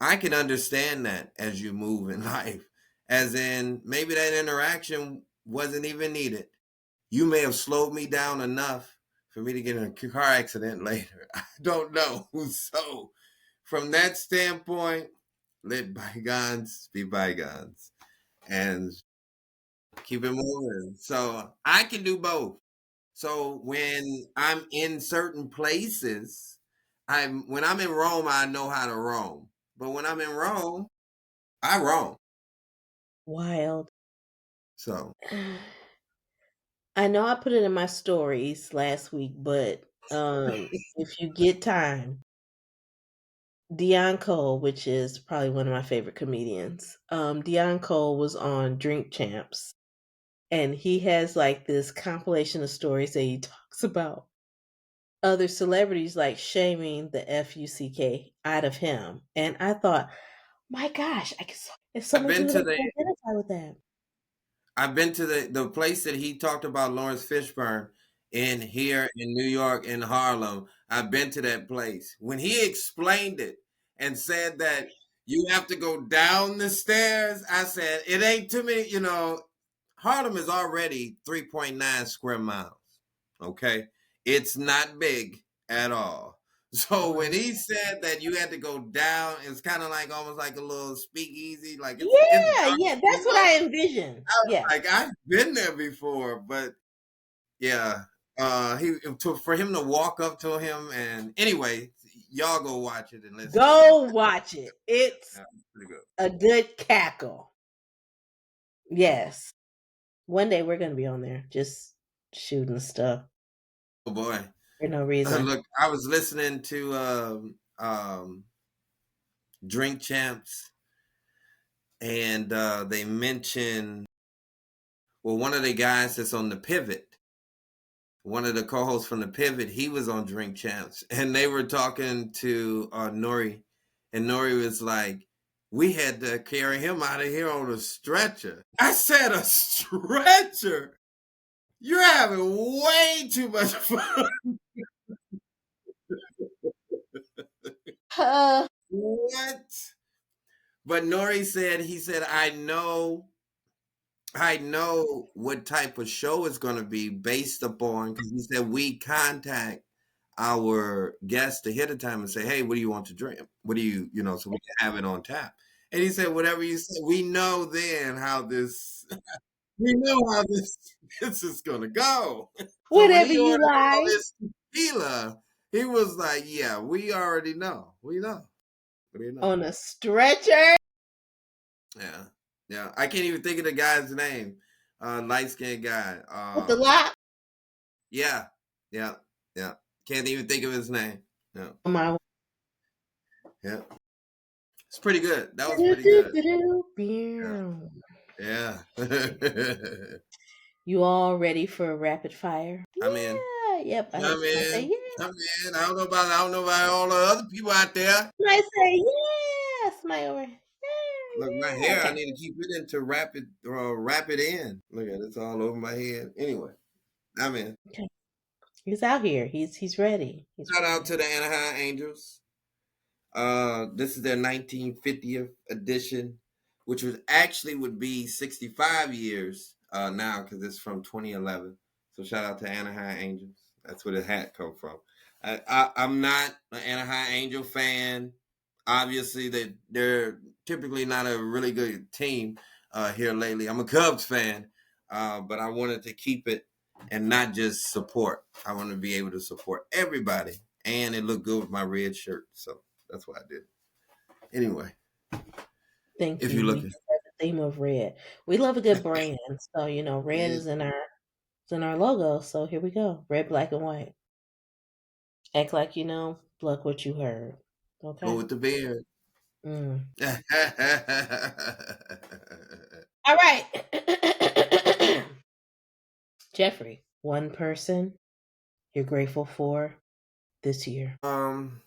I can understand that as you move in life, as in maybe that interaction wasn't even needed. You may have slowed me down enough for me to get in a car accident later. I don't know. So, from that standpoint, let bygones be bygones and keep it moving. So, I can do both. So, when I'm in certain places, when I'm in Rome, I know how to roam. But when I'm in Rome, I roam. Wild. So, I know I put it in my stories last week, but if you get time, Dion Cole, which is probably one of my favorite comedians, Dion Cole was on Drink Champs, and he has like this compilation of stories that he talks about other celebrities like shaming the FUCK out of him. And I thought, my gosh, I can there's so I've many been people to that the can identify with that. I've been to the place that he talked about Lawrence Fishburne in here in New York in Harlem. I've been to that place. When he explained it and said that you have to go down the stairs, I said it ain't too many, Harlem is already 3.9 square miles. Okay? It's not big at all. So when Right. he said that you had to go down, it's kind of like almost like a little speakeasy, like it's Yeah, dark yeah, below. that's what I envision. I was Yeah. like, I've been there before, but yeah, for him to walk up to him and anyway, y'all go watch it and listen to it. Go watch it. It's Yeah, pretty good. a good cackle. Yes. One day we're gonna be on there just shooting stuff Oh boy, for no reason. look, I was listening to Drink Champs, and they mentioned one of the guys that's on the Pivot. One of the co-hosts from the Pivot, he was on Drink Champs, and they were talking to Nori, and Nori was like, "We had to carry him out of here on a stretcher." I said, "A stretcher? You're having way too much fun." Uh, What? But Nori said, he said, I know what type of show it's going to be based upon because he said we contact our guests ahead of time and say, "Hey, what do you want to drink? What do so we can have it on tap." And he said, "Whatever you say, we know then how this, we know how this this is going to go." So when whatever he you ordered all like. this tequila, he was like, "Yeah, we already know. We know. We know." On a stretcher Yeah, yeah. I can't even think of the guy's name. Light skinned guy. with the lock. Yeah, yeah, yeah. Can't even think of his name. Yeah, On my yeah. It's pretty good. That was pretty good. Yeah, yeah. You all ready for rapid fire? I'm in. Yeah. Yep. I heard I'm somebody say in. yeah. I'm in. I don't know about all the other people out there. Somebody say yeah. Somebody over. Yeah. Look, my Yeah. hair. I Okay. need to keep it into rapid in. Look at it. It's all over my head. Anyway, I'm in. Okay. He's out here. He's ready. He's Shout out ready. to the Anaheim Angels. This is their 1950th edition, which would be 65 years now because it's from 2011. So shout out to Anaheim Angels. That's where the hat come from. I'm not an Anaheim Angel fan. Obviously, they're typically not a really good team here lately. I'm a Cubs fan, but I wanted to keep it and not just support. I want to be able to support everybody, and it looked good with my red shirt. So that's what I did. Anyway, Thank if you. you're We looking, do have the theme of red. We love a good brand. So, red yeah, is in our logo. So here we go. Red, black, and white. Act like you know, pluck what you heard. Go Okay. with the beard. Mm. All right. Jeffrey, one person you're grateful for this year. um,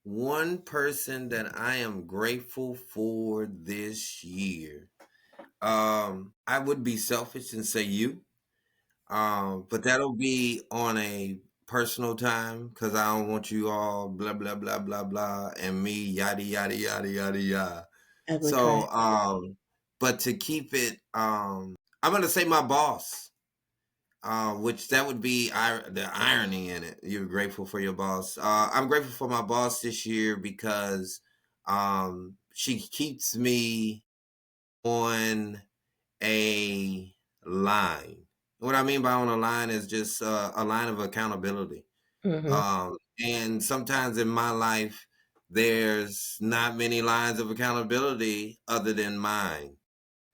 one person that I am grateful for this year. I would be selfish and say you. But that'll be on a personal time because I don't want you all blah blah blah blah blah and me yada yada yada yada yada. Ugly So, cry. but to keep it, I'm gonna say my boss, which that would be the irony in it. You're grateful for your boss. I'm grateful for my boss this year because she keeps me on a line. What I mean by on a line is just a line of accountability. Mm-hmm. And sometimes in my life, there's not many lines of accountability other than mine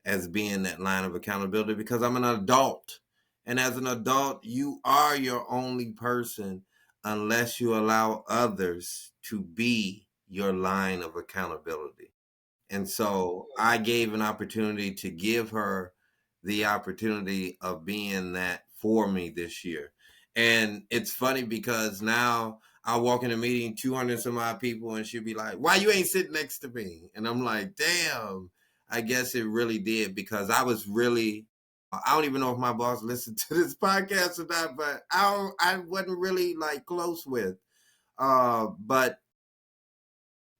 as being that line of accountability because I'm an adult. And as an adult, you are your only person unless you allow others to be your line of accountability. And so I gave an opportunity to give her the opportunity of being that for me this year. And it's funny because now I walk in a meeting, 200 some odd people, and she'll be like, "Why you ain't sitting next to me?" And I'm like, damn, I guess it really did because I was really, I don't even know if my boss listened to this podcast or not, but I wasn't really like close with. But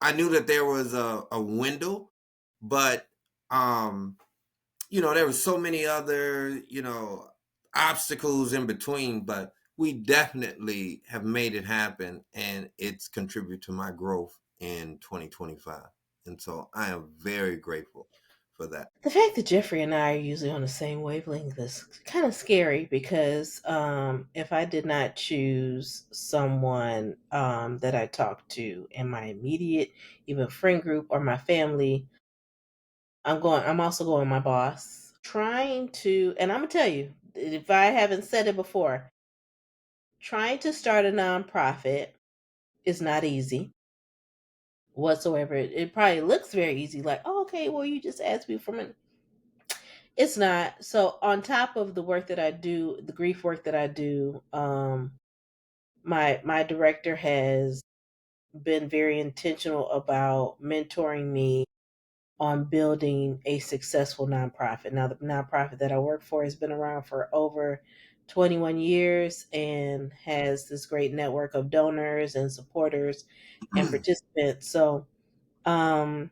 I knew that there was a window, but um, there were so many other, obstacles in between, but we definitely have made it happen and it's contributed to my growth in 2025. And so I am very grateful for that. The fact that Jeffrey and I are usually on the same wavelength is kind of scary because if I did not choose someone that I talk to in my immediate, even friend group or my family, I'm also going with my boss. Trying to, and I'm gonna tell you, if I haven't said it before, trying to start a nonprofit is not easy whatsoever. It probably looks very easy, like, oh, okay, well, you just asked me for money. It's not. So on top of the work that I do, the grief work that I do, my director has been very intentional about mentoring me on building a successful nonprofit. Now, the nonprofit that I work for has been around for over 21 years and has this great network of donors and supporters and participants. So, um,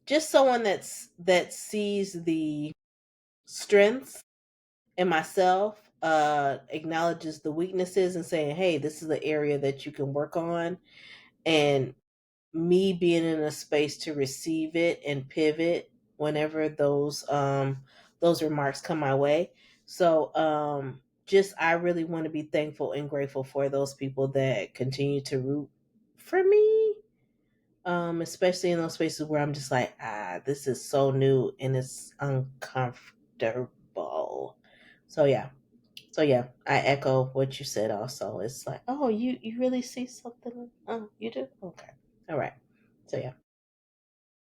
just someone that sees the strengths in myself, acknowledges the weaknesses and saying, "Hey, this is the area that you can work on," and me being in a space to receive it and pivot whenever those remarks come my way. So just I really want to be thankful and grateful for those people that continue to root for me. Especially in those spaces where I'm just like, this is so new and it's uncomfortable. So yeah. So yeah, I echo what you said also. It's like, oh, you really see something? Oh, you do? Okay. All right. So yeah.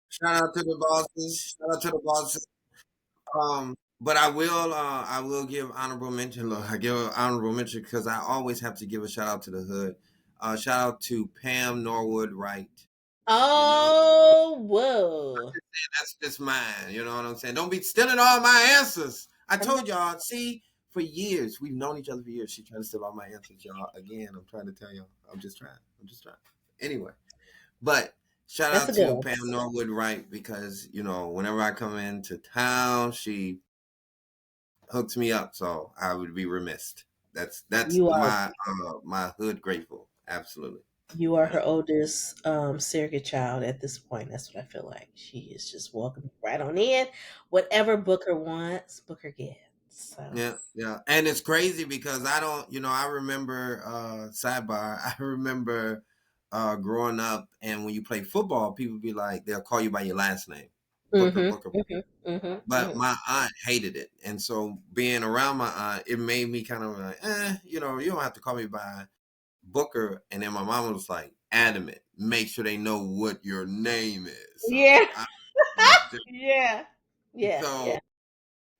Shout out to the bosses. Shout out to the bosses. But I will give honorable mention. Look, I give honorable mention because I always have to give a shout out to the hood. Shout out to Pam Norwood Wright. You know, Oh, whoa. that's just mine. You know what I'm saying? Don't be stealing all my answers. I I'm not, told y'all. See, for years we've known each other for years. She trying to steal all my answers, y'all. Again, I'm trying to tell y'all. I'm just trying. I'm just trying. Anyway, but shout that's out a good to one. Pam Norwood Wright because whenever I come into town, she hooks me up. So I would be remiss. That's You are my hood grateful. Absolutely. you are her oldest surrogate child at this point. That's what I feel like. She is just welcome right on in. Whatever Booker wants, Booker gets. So Yeah, yeah. And it's crazy because I don't, I remember sidebar, I remember growing up and when you play football, people be like, they'll call you by your last name. Booker, mm-hmm, Booker. But mm-hmm. my aunt hated it. And so being around my aunt, it made me kind of like, you don't have to call me by. Booker, and then my mom was like adamant, make sure they know what your name is. Yeah. So I just, Yeah. Yeah. so Yeah.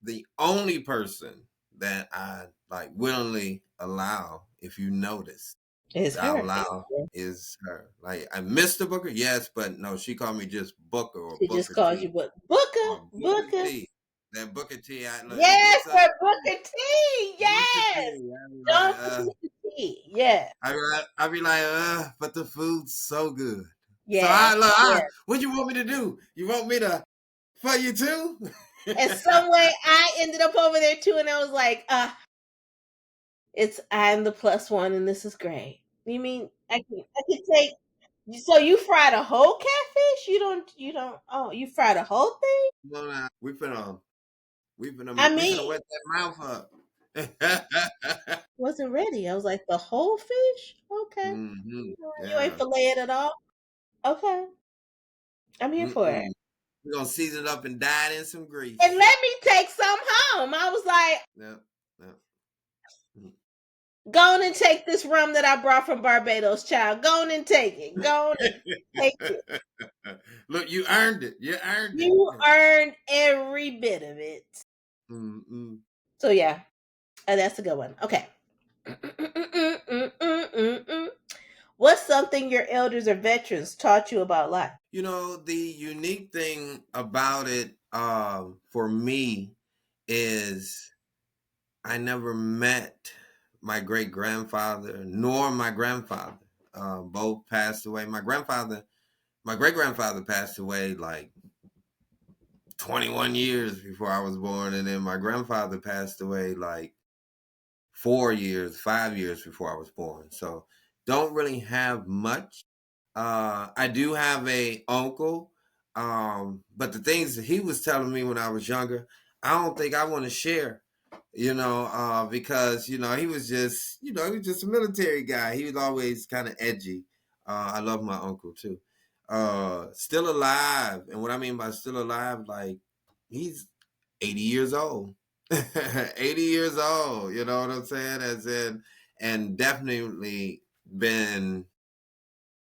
the only person that I like willingly allow, if you notice, It's that I her. allow is her. Like I Mr. Booker, yes, but no, she called me just Booker or She just Booker calls you T but Booker, or Booker Booker. T. That Booker T, it Yes, gets up. for Booker T. Booker Yes. T. I be like, Don't forget the T. Yeah. but the food's so good. So Yeah. Yeah. what you want me to do? You want me to for you too? And some way I ended up over there too, and I was like, it's I'm the plus one, and this is great. You mean I can take so you fried a whole catfish? You don't you fried a whole thing? No, nah, I we finna mean, wet that mouth up. wasn't ready. I was like, the whole fish? Okay. You ain't Yeah. fillet it at all? Okay. I'm here for it. Mm-mm. We're gonna season it up and dye it in some And grease. let me take some home. I was like, Yep. Yep. Mm. go on and take this rum that I brought from Barbados, child. Go on and take it. Go on and take it. Look, you earned it. You earned it. You earned every bit of it. Mm-mm. So yeah, that's a good one. Okay. What's something your elders or veterans taught you about life? The unique thing about it for me is I never met my great grandfather nor my grandfather. Both passed away. My great grandfather passed away like 21 years before I was born, and then my grandfather passed away like 4 years, 5 years before I was born. So don't really have much. I do have a uncle, but the things that he was telling me when I was younger, I don't think I want to share. Because he was just, he was just a military guy. He was always kind of edgy. I love my uncle too. Still alive, and what I mean by still alive, like he's 80 years old. 80 years old, you know what I'm saying? As in, and definitely been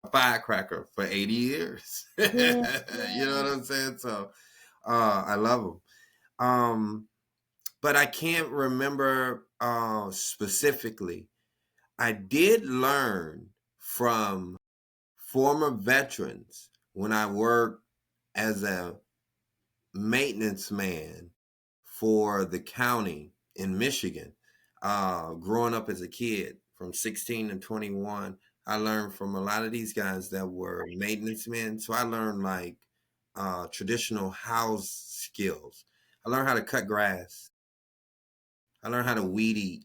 a firecracker for 80 years. You Yeah. know what I'm saying? So I love him. But I can't remember specifically. I did learn from former veterans when I worked as a maintenance man for the county in Michigan. Growing up as a kid from 16 to 21, I learned from a lot of these guys that were maintenance men. So I learned like traditional house skills. I learned how to cut grass. I learned how to weed eat.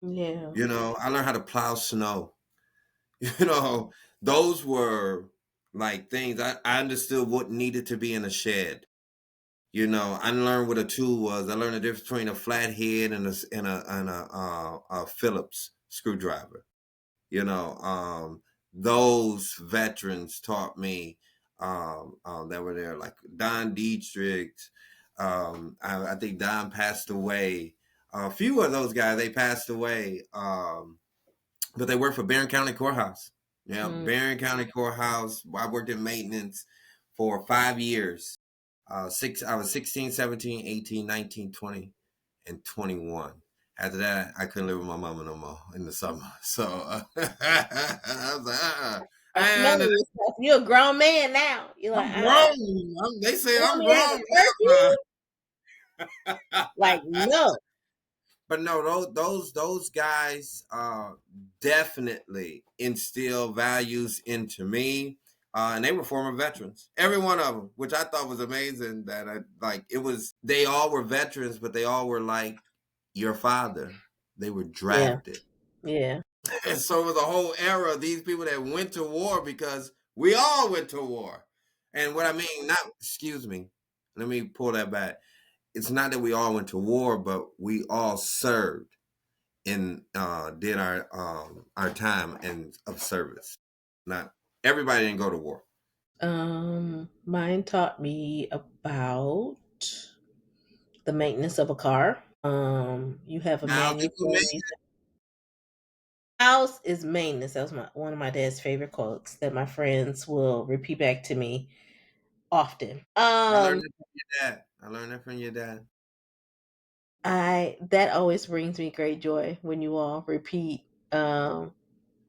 Yeah. I learned how to plow snow. You know, those were like things I understood what needed to be in a shed. I learned what a tool was. I learned the difference between a flathead and a Phillips screwdriver. Those veterans taught me that were there, like Don Dietrich. I think Don passed away. A few of those guys they passed away, but they worked for Barron County Courthouse. Yeah, Mm. Barron County Courthouse. I worked in maintenance for 5 years. I was 16, 17, 18, 19, 20, and 21. After that, I couldn't live with my mama no more in the summer. So I was like, Start I, smelling yourself. You're a grown man now. You're like, I'm grown. They say you want I'm me to have grown a now. perfume? Like, no. But no, those guys definitely instill values into me. And they were former veterans, every one of them, which I thought was amazing. That I like it was. They all were veterans, but they all were like your father. They were Yeah. drafted, Yeah. and so it was a whole era of these people that went to war because we all went to war. And what I mean, not excuse me, let me pull that back. It's not that we all went to war, but we all served and did our time and of service. Not everybody didn't go to war. Mine taught me about the maintenance of a car. You have a How's it manual gonna for a make reason. House is maintenance. That was one of my dad's favorite quotes that my friends will repeat back to me often. I learned it from your dad. I learned it from your dad. I that always brings me great joy when you all repeat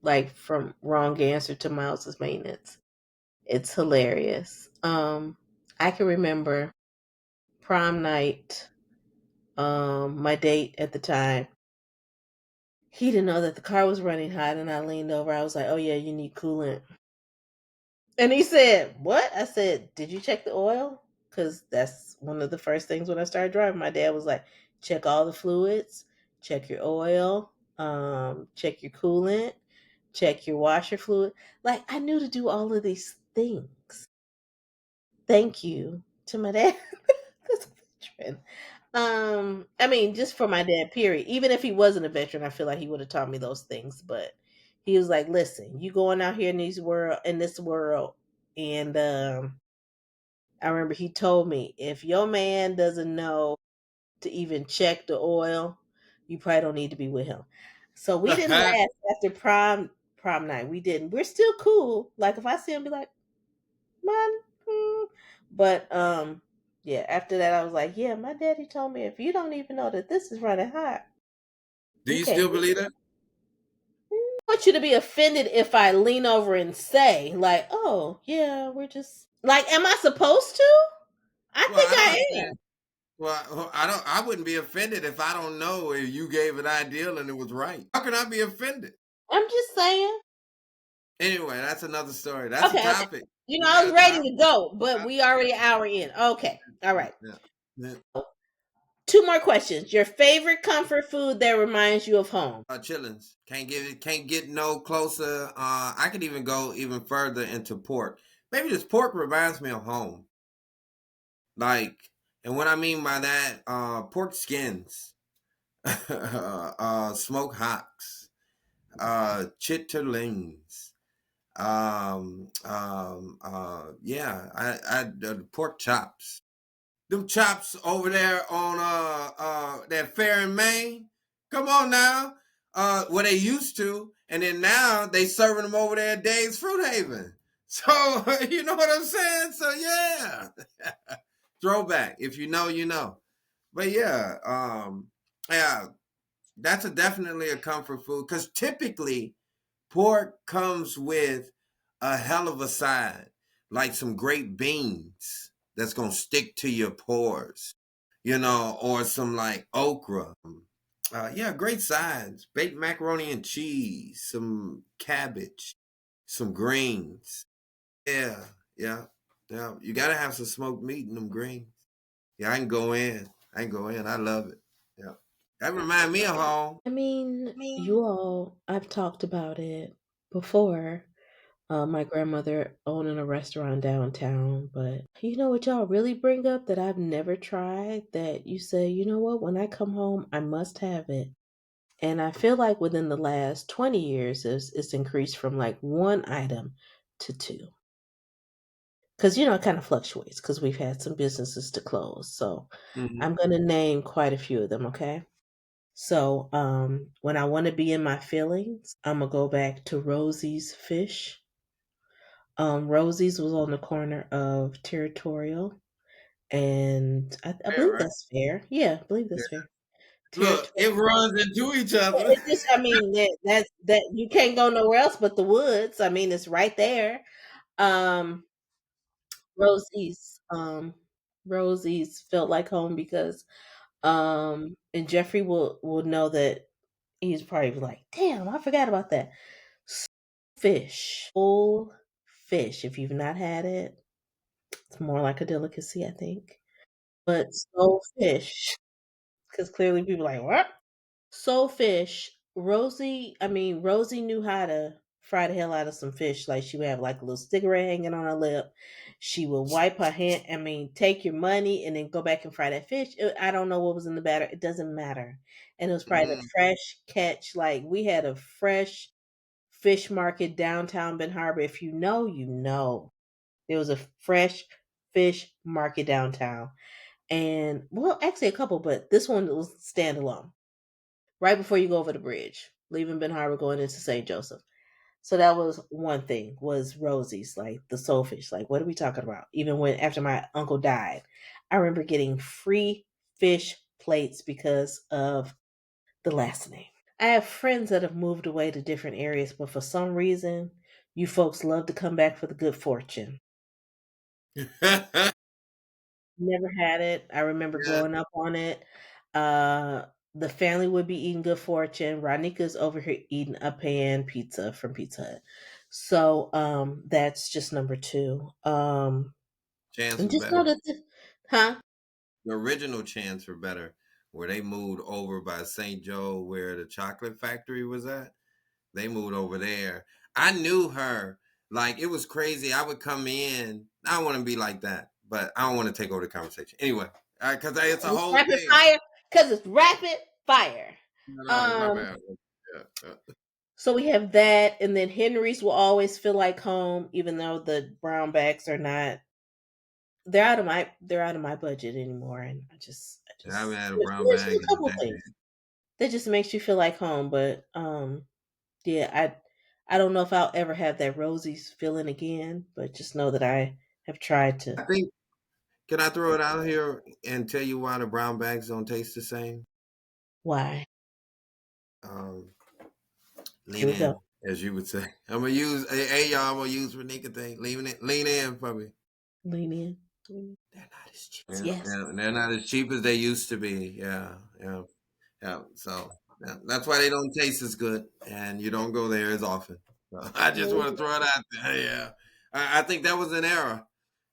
like from wrong answer to Miles's maintenance. It's hilarious. I can remember prom night, my date at the time. He didn't know that the car was running hot and I leaned over. I was like, "Oh yeah, you need coolant." And he said, "What?" I said, "Did you check the oil?" Because that's one of the first things when I started driving. My dad was like, "Check all the fluids, check your oil, check your coolant, check your washer fluid." Like I knew to do all of these things. Thank you to my dad. That's a veteran. I mean, just for my dad, period. Even if he wasn't a veteran, I feel like he would have taught me those things. But he was like, "Listen, you going out here in this world, and I remember he told me if your man doesn't know to even check the oil, you probably don't need to be with him." So we didn't last after prom night. We didn't. We're still cool. Like if I see him, be like, "Man," but yeah. After that, I was like, "Yeah, my daddy told me if you don't even know that this is running hot, Do you you can't." still believe that? I want you to be offended if I lean over and say, like, "Oh, yeah, we're just like, am I supposed to?" I Well, think I don't I understand. am. Well, I don't. I wouldn't be offended if I don't know if you gave an ideal and it was right. How can I be offended? I'm just saying. Anyway, that's another story. That's a Okay, okay. topic. You know, We I got was a ready topic. to go, but we already an hour in. Okay, all right. Yeah. Yeah. Two more questions. Your favorite comfort food that reminds you of home? Chillings. Can't get no closer. I could even go even further into pork. Maybe this pork reminds me of home. Like, and what I mean by that, pork skins, smoke hocks, chitterlings, yeah, pork chops. Them chops over there on that fair in Maine. Come on now. What they used to, and then now they serving them over there at Dave's Fruit Haven. So you know what I'm saying? So yeah. Throwback. If you know, you know. But yeah, yeah, that's definitely a comfort food because typically pork comes with a hell of a side, like some great beans that's gonna stick to your pores, or some like okra. Yeah, great sides. Baked macaroni and cheese, some cabbage, some greens. Yeah, yeah, yeah. You gotta have some smoked meat in them greens. Yeah, I can go in. I can go in. I love it. Yeah. That remind me of home. I mean, you all, I've talked about it before. My grandmother owning a restaurant downtown, but you know what y'all really bring up that I've never tried that you say, you know what, when I come home, I must have it. And I feel like within the last 20 years, it's increased from like one item to two. Because, it kind of fluctuates because we've had some businesses to close. So Hmm. I'm going to name quite a few of them, okay? So when I want to be in my feelings, I'm going to go back to Rosie's Fish. Rosie's was on the corner of Territorial, and I Yeah, believe right. that's fair. Yeah, I believe Yeah. that's fair. Look, it Territorial. runs into each other. It just, I mean, that you can't go nowhere else but the woods. I mean, it's right there. Um, Rosie's, Rosie's felt like home because, and Jeffrey will know that he's probably like, damn, I forgot about that fish, full fish. If you've not had it, it's more like a delicacy, I think. But soul fish, because clearly people are like, what? Soul fish. Rosie knew how to fry the hell out of some fish. Like she would have like a little cigarette hanging on her lip. She would wipe her hand. Take your money and then go back and fry that fish. I don't know what was in the batter. It doesn't matter. And it was probably the Mm. fresh catch. Like we had a fresh fish market downtown Ben Harbor. If you know, you know. There was a fresh fish market downtown. And well, actually a couple, but this one was standalone right before you go over the bridge. leaving Ben Harbor, going into St. Joseph. So that was one thing, was Rosie's, like the soulfish. Like, what are we talking about? Even when after my uncle died, I remember getting free fish plates because of the last name. I have friends that have moved away to different areas, but for some reason, you folks love to come back for the good fortune. Yeah, Never had it. I remember growing up on it. The family would be eating good fortune. Ronika's over here eating a pan pizza from Pizza Hut. So that's just number two. chance And was just know better. that huh? The original chance were better, where they moved over by St. Joe, where the chocolate factory was at. They moved over there. I knew her. Like, it was crazy. I would come in. I don't want to be like that, but I don't want to take over the conversation. Anyway, because it's a It's whole rapid thing. fire because it's rapid fire. All right, my Um, bad. Yeah, yeah. so we have that, and then Henry's will always feel like home, even though the brown bags are not. They're out of my budget anymore, and I I haven't just had a brown there's bag a in a couple decade. things that just makes you feel like home. But yeah, I don't know if I'll ever have that Rosie's feeling again. But just know that I have tried to. I think, can I throw it out here and tell you why the brown bags don't taste the same? Why? Um, Here lean we go. in, as you would say. I'm gonna use, hey, y'all, I'm gonna use Ronnika thing. Lean in for me. Lean in. They're not as cheap. Yeah, Yes. yeah, they're not as cheap as they used to be. Yeah, yeah, yeah. So yeah, that's why they don't taste as good, and you don't go there as often. So, I just want to throw it out there. Yeah, I think that was an error,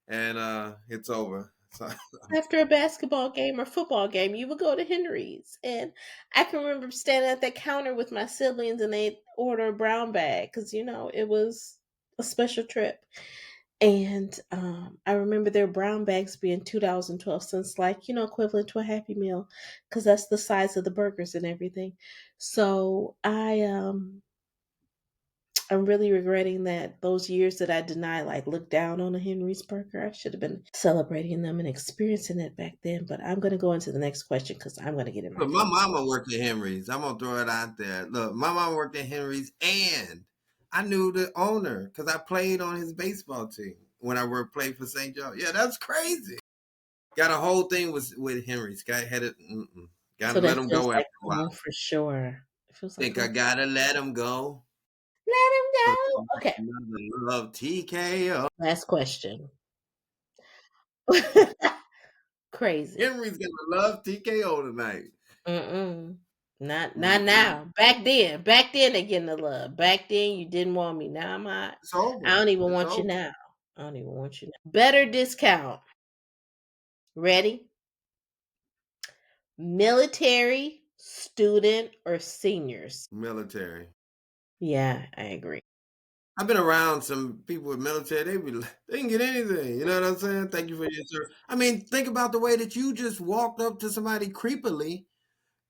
and it's over. So, After a basketball game or football game, you would go to Henry's. And I can remember standing at that counter with my siblings and they'd order a brown bag because, it was a special trip. And I remember their brown bags being $2.12, like, equivalent to a Happy Meal because that's the size of the burgers and everything. So I'm really regretting that those years that I denied, like looked down on a Henry's burger. I should have been celebrating them and experiencing it back then. But I'm going to go into the next question because I'm going to get in my look, my feelings. mama worked at Henry's. I'm gonna throw it out there. Look, my mama worked at Henry's, and I knew the owner because I played on his baseball team when I worked played for St. Joe. Yeah, that's crazy. Got a whole thing with Henry's. Got had it. Gotta So let that him feels go after like a while. home for sure. It feels like Think I home. gotta let him go. Let him go. Okay. Love TKO. Last question. Crazy. Henry's gonna love TKO tonight. Mm-mm. Not Mm-mm. now. Back then they getting the love. Back then you didn't want me. Now I'm hot. It's I over. don't even It's want you over. now. I don't even want you now. Better discount. Ready? Military, student, or seniors? Military. Yeah, I agree. I've been around some people with military. They can get anything. You know what I'm saying? Thank you for your service. I mean, think about the way that you just walked up to somebody creepily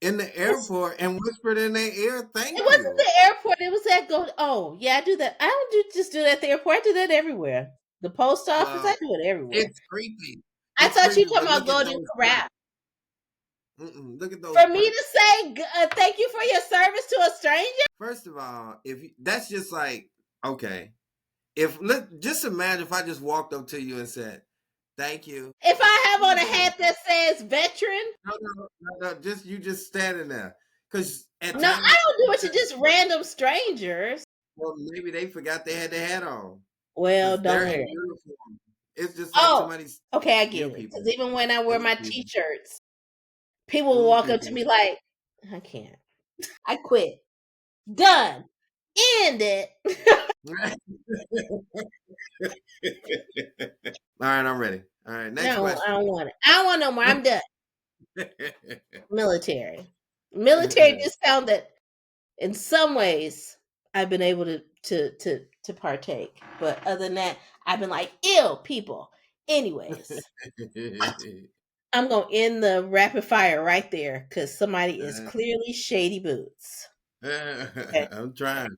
in the It's, airport and whispered in their ear, it "Thank wasn't you." the airport. It was at go. Oh, yeah, I do that. I don't just do that at the airport. I do that everywhere. The post office. I Well, do it everywhere. it's creepy. I It's thought you creepy, were talking but about look at Golden those Corral. perks. Look at those For me to perks. say thank you for your service to a stranger. First of all, if you, that's just like okay, just imagine if I just walked up to you and said, "Thank you." If I have What on you a doing? hat that says veteran, No. Just you just standing there because at no, times I don't do it to just random strangers. well, maybe they forgot they had their hat on Well, because don't they're in worry. uniform. It's just like Oh, somebody's okay, I new get it. Because people, even when I wear new my people, t-shirts, people will new walk up to people. me like, I can't. I quit. Done. End it. All right, I'm ready. All right, next No, I question. don't want it. I don't want no more. I'm done. Military. Military discount that in some ways I've been able to partake. But other than that, I've been like, ew, people. Anyways, I'm gonna end the rapid fire right there because somebody is clearly shady boots. Okay. I'm trying.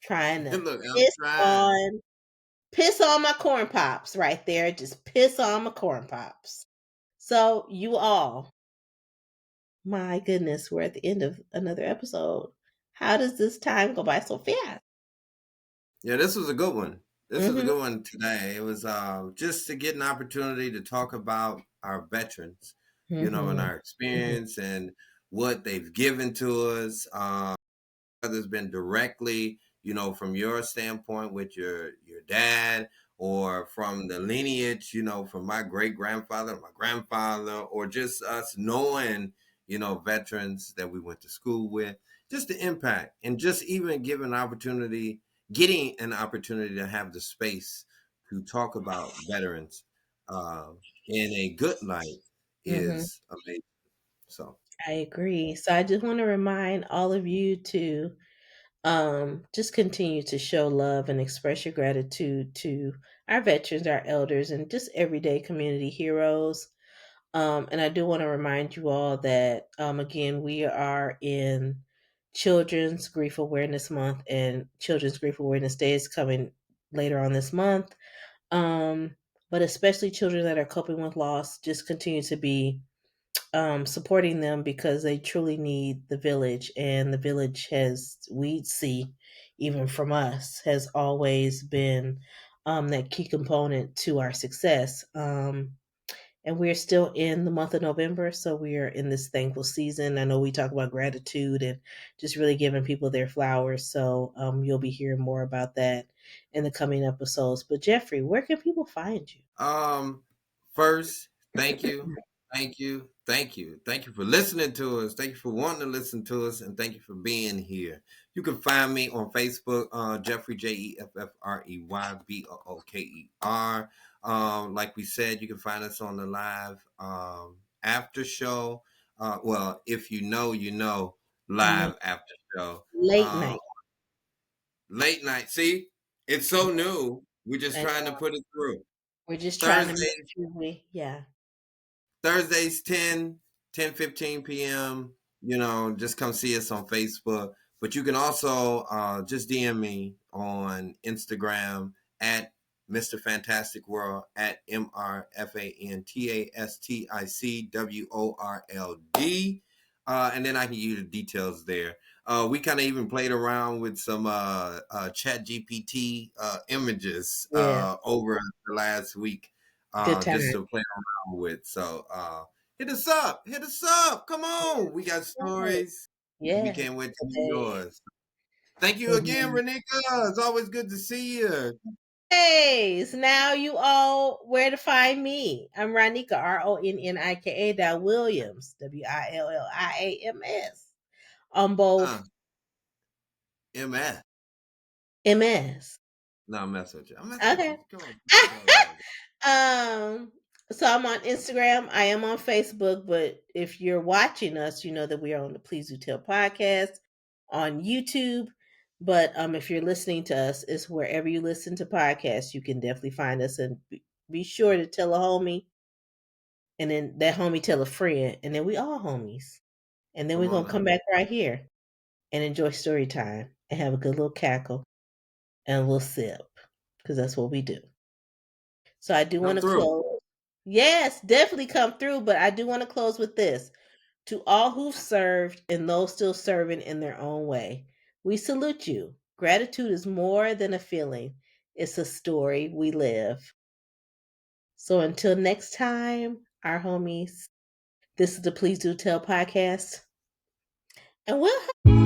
Trying to Look, I'm piss trying. on piss on my corn pops right there. Just piss on my corn pops. So you all, my goodness, we're at the end of another episode. How does this time go by so fast? Yeah, this was a good one. This was a Mhm. good one today. It was just to get an opportunity to talk about our veterans, and Mhm. our Mhm. experience and what they've given to us. Whether it's been directly, from your standpoint with your dad, or from the lineage, from my great grandfather, my grandfather, or just us knowing, veterans that we went to school with, just the impact, and just even getting an opportunity to have the space to talk about veterans uh, in a good light Mhm. is amazing. So, I agree. So I just want to remind all of you to just continue to show love and express your gratitude to our veterans, our elders, and just everyday community heroes. And I do want to remind you all that, again, we are in Children's Grief Awareness Month, and Children's Grief Awareness Day is coming later on this month. Um, but especially children that are coping with loss, just continue to be supporting them because they truly need the village. And the village has, we see, even from us, has always been that key component to our success. And we're still in the month of November, so we are in this thankful season. I know we talk about gratitude and just really giving people their flowers. So you'll be hearing more about that in the coming episodes. But Jeffrey, where can people find you? Um, first, thank you, thank you for listening to us. Thank you for wanting to listen to us, and thank you for being here. You can find me on Facebook, Jeffrey Jeffrey. Like we said, you can find us on the live after show. Well, if you know, Mhm. live after show. Late night. Late night. See, it's so new. We're just I trying to know. put it through. We're just trying to make Thursday sure we, yeah. Thursdays 10:15 p.m. Just come see us on Facebook. But you can also just DM me on Instagram at Mr. Fantastic World at MrFantasticWorld. And then I can give you the details there. We kind of even played around with some chat GPT images Yeah. over the last week, Good just time. to play with. So hit us up. Hit us up. Come on. We got Yes. stories. We Yes. can't wait to hear Today. yours. Thank you again, Amen. Ronika. It's always good to see you. Hey, so now you all where to find me. I'm Ronika, Ronnika. Dot Williams, Williams, on Uh, both MS. MS. No, I'm messing with you. I'm messing with you. Okay. Come on. Come on. um, so I'm on Instagram. I am on Facebook, but if you're watching us, you know that we are on the Please Do Tell podcast on YouTube. But if you're listening to us, it's wherever you listen to podcasts. You can definitely find us, and be sure to tell a homie, and then that homie tell a friend, and then we all homies. And then Come we're on gonna now. come back right here and enjoy story time and have a good little cackle and a little sip, because that's what we do. So I do want Come to through. close. Yes, definitely come through, but I do want to close with this. To all who've served and those still serving in their own way, we salute you. Gratitude is more than a feeling, it's a story we live. So until next time, our homies, this is the Please Do Tell podcast, and we'll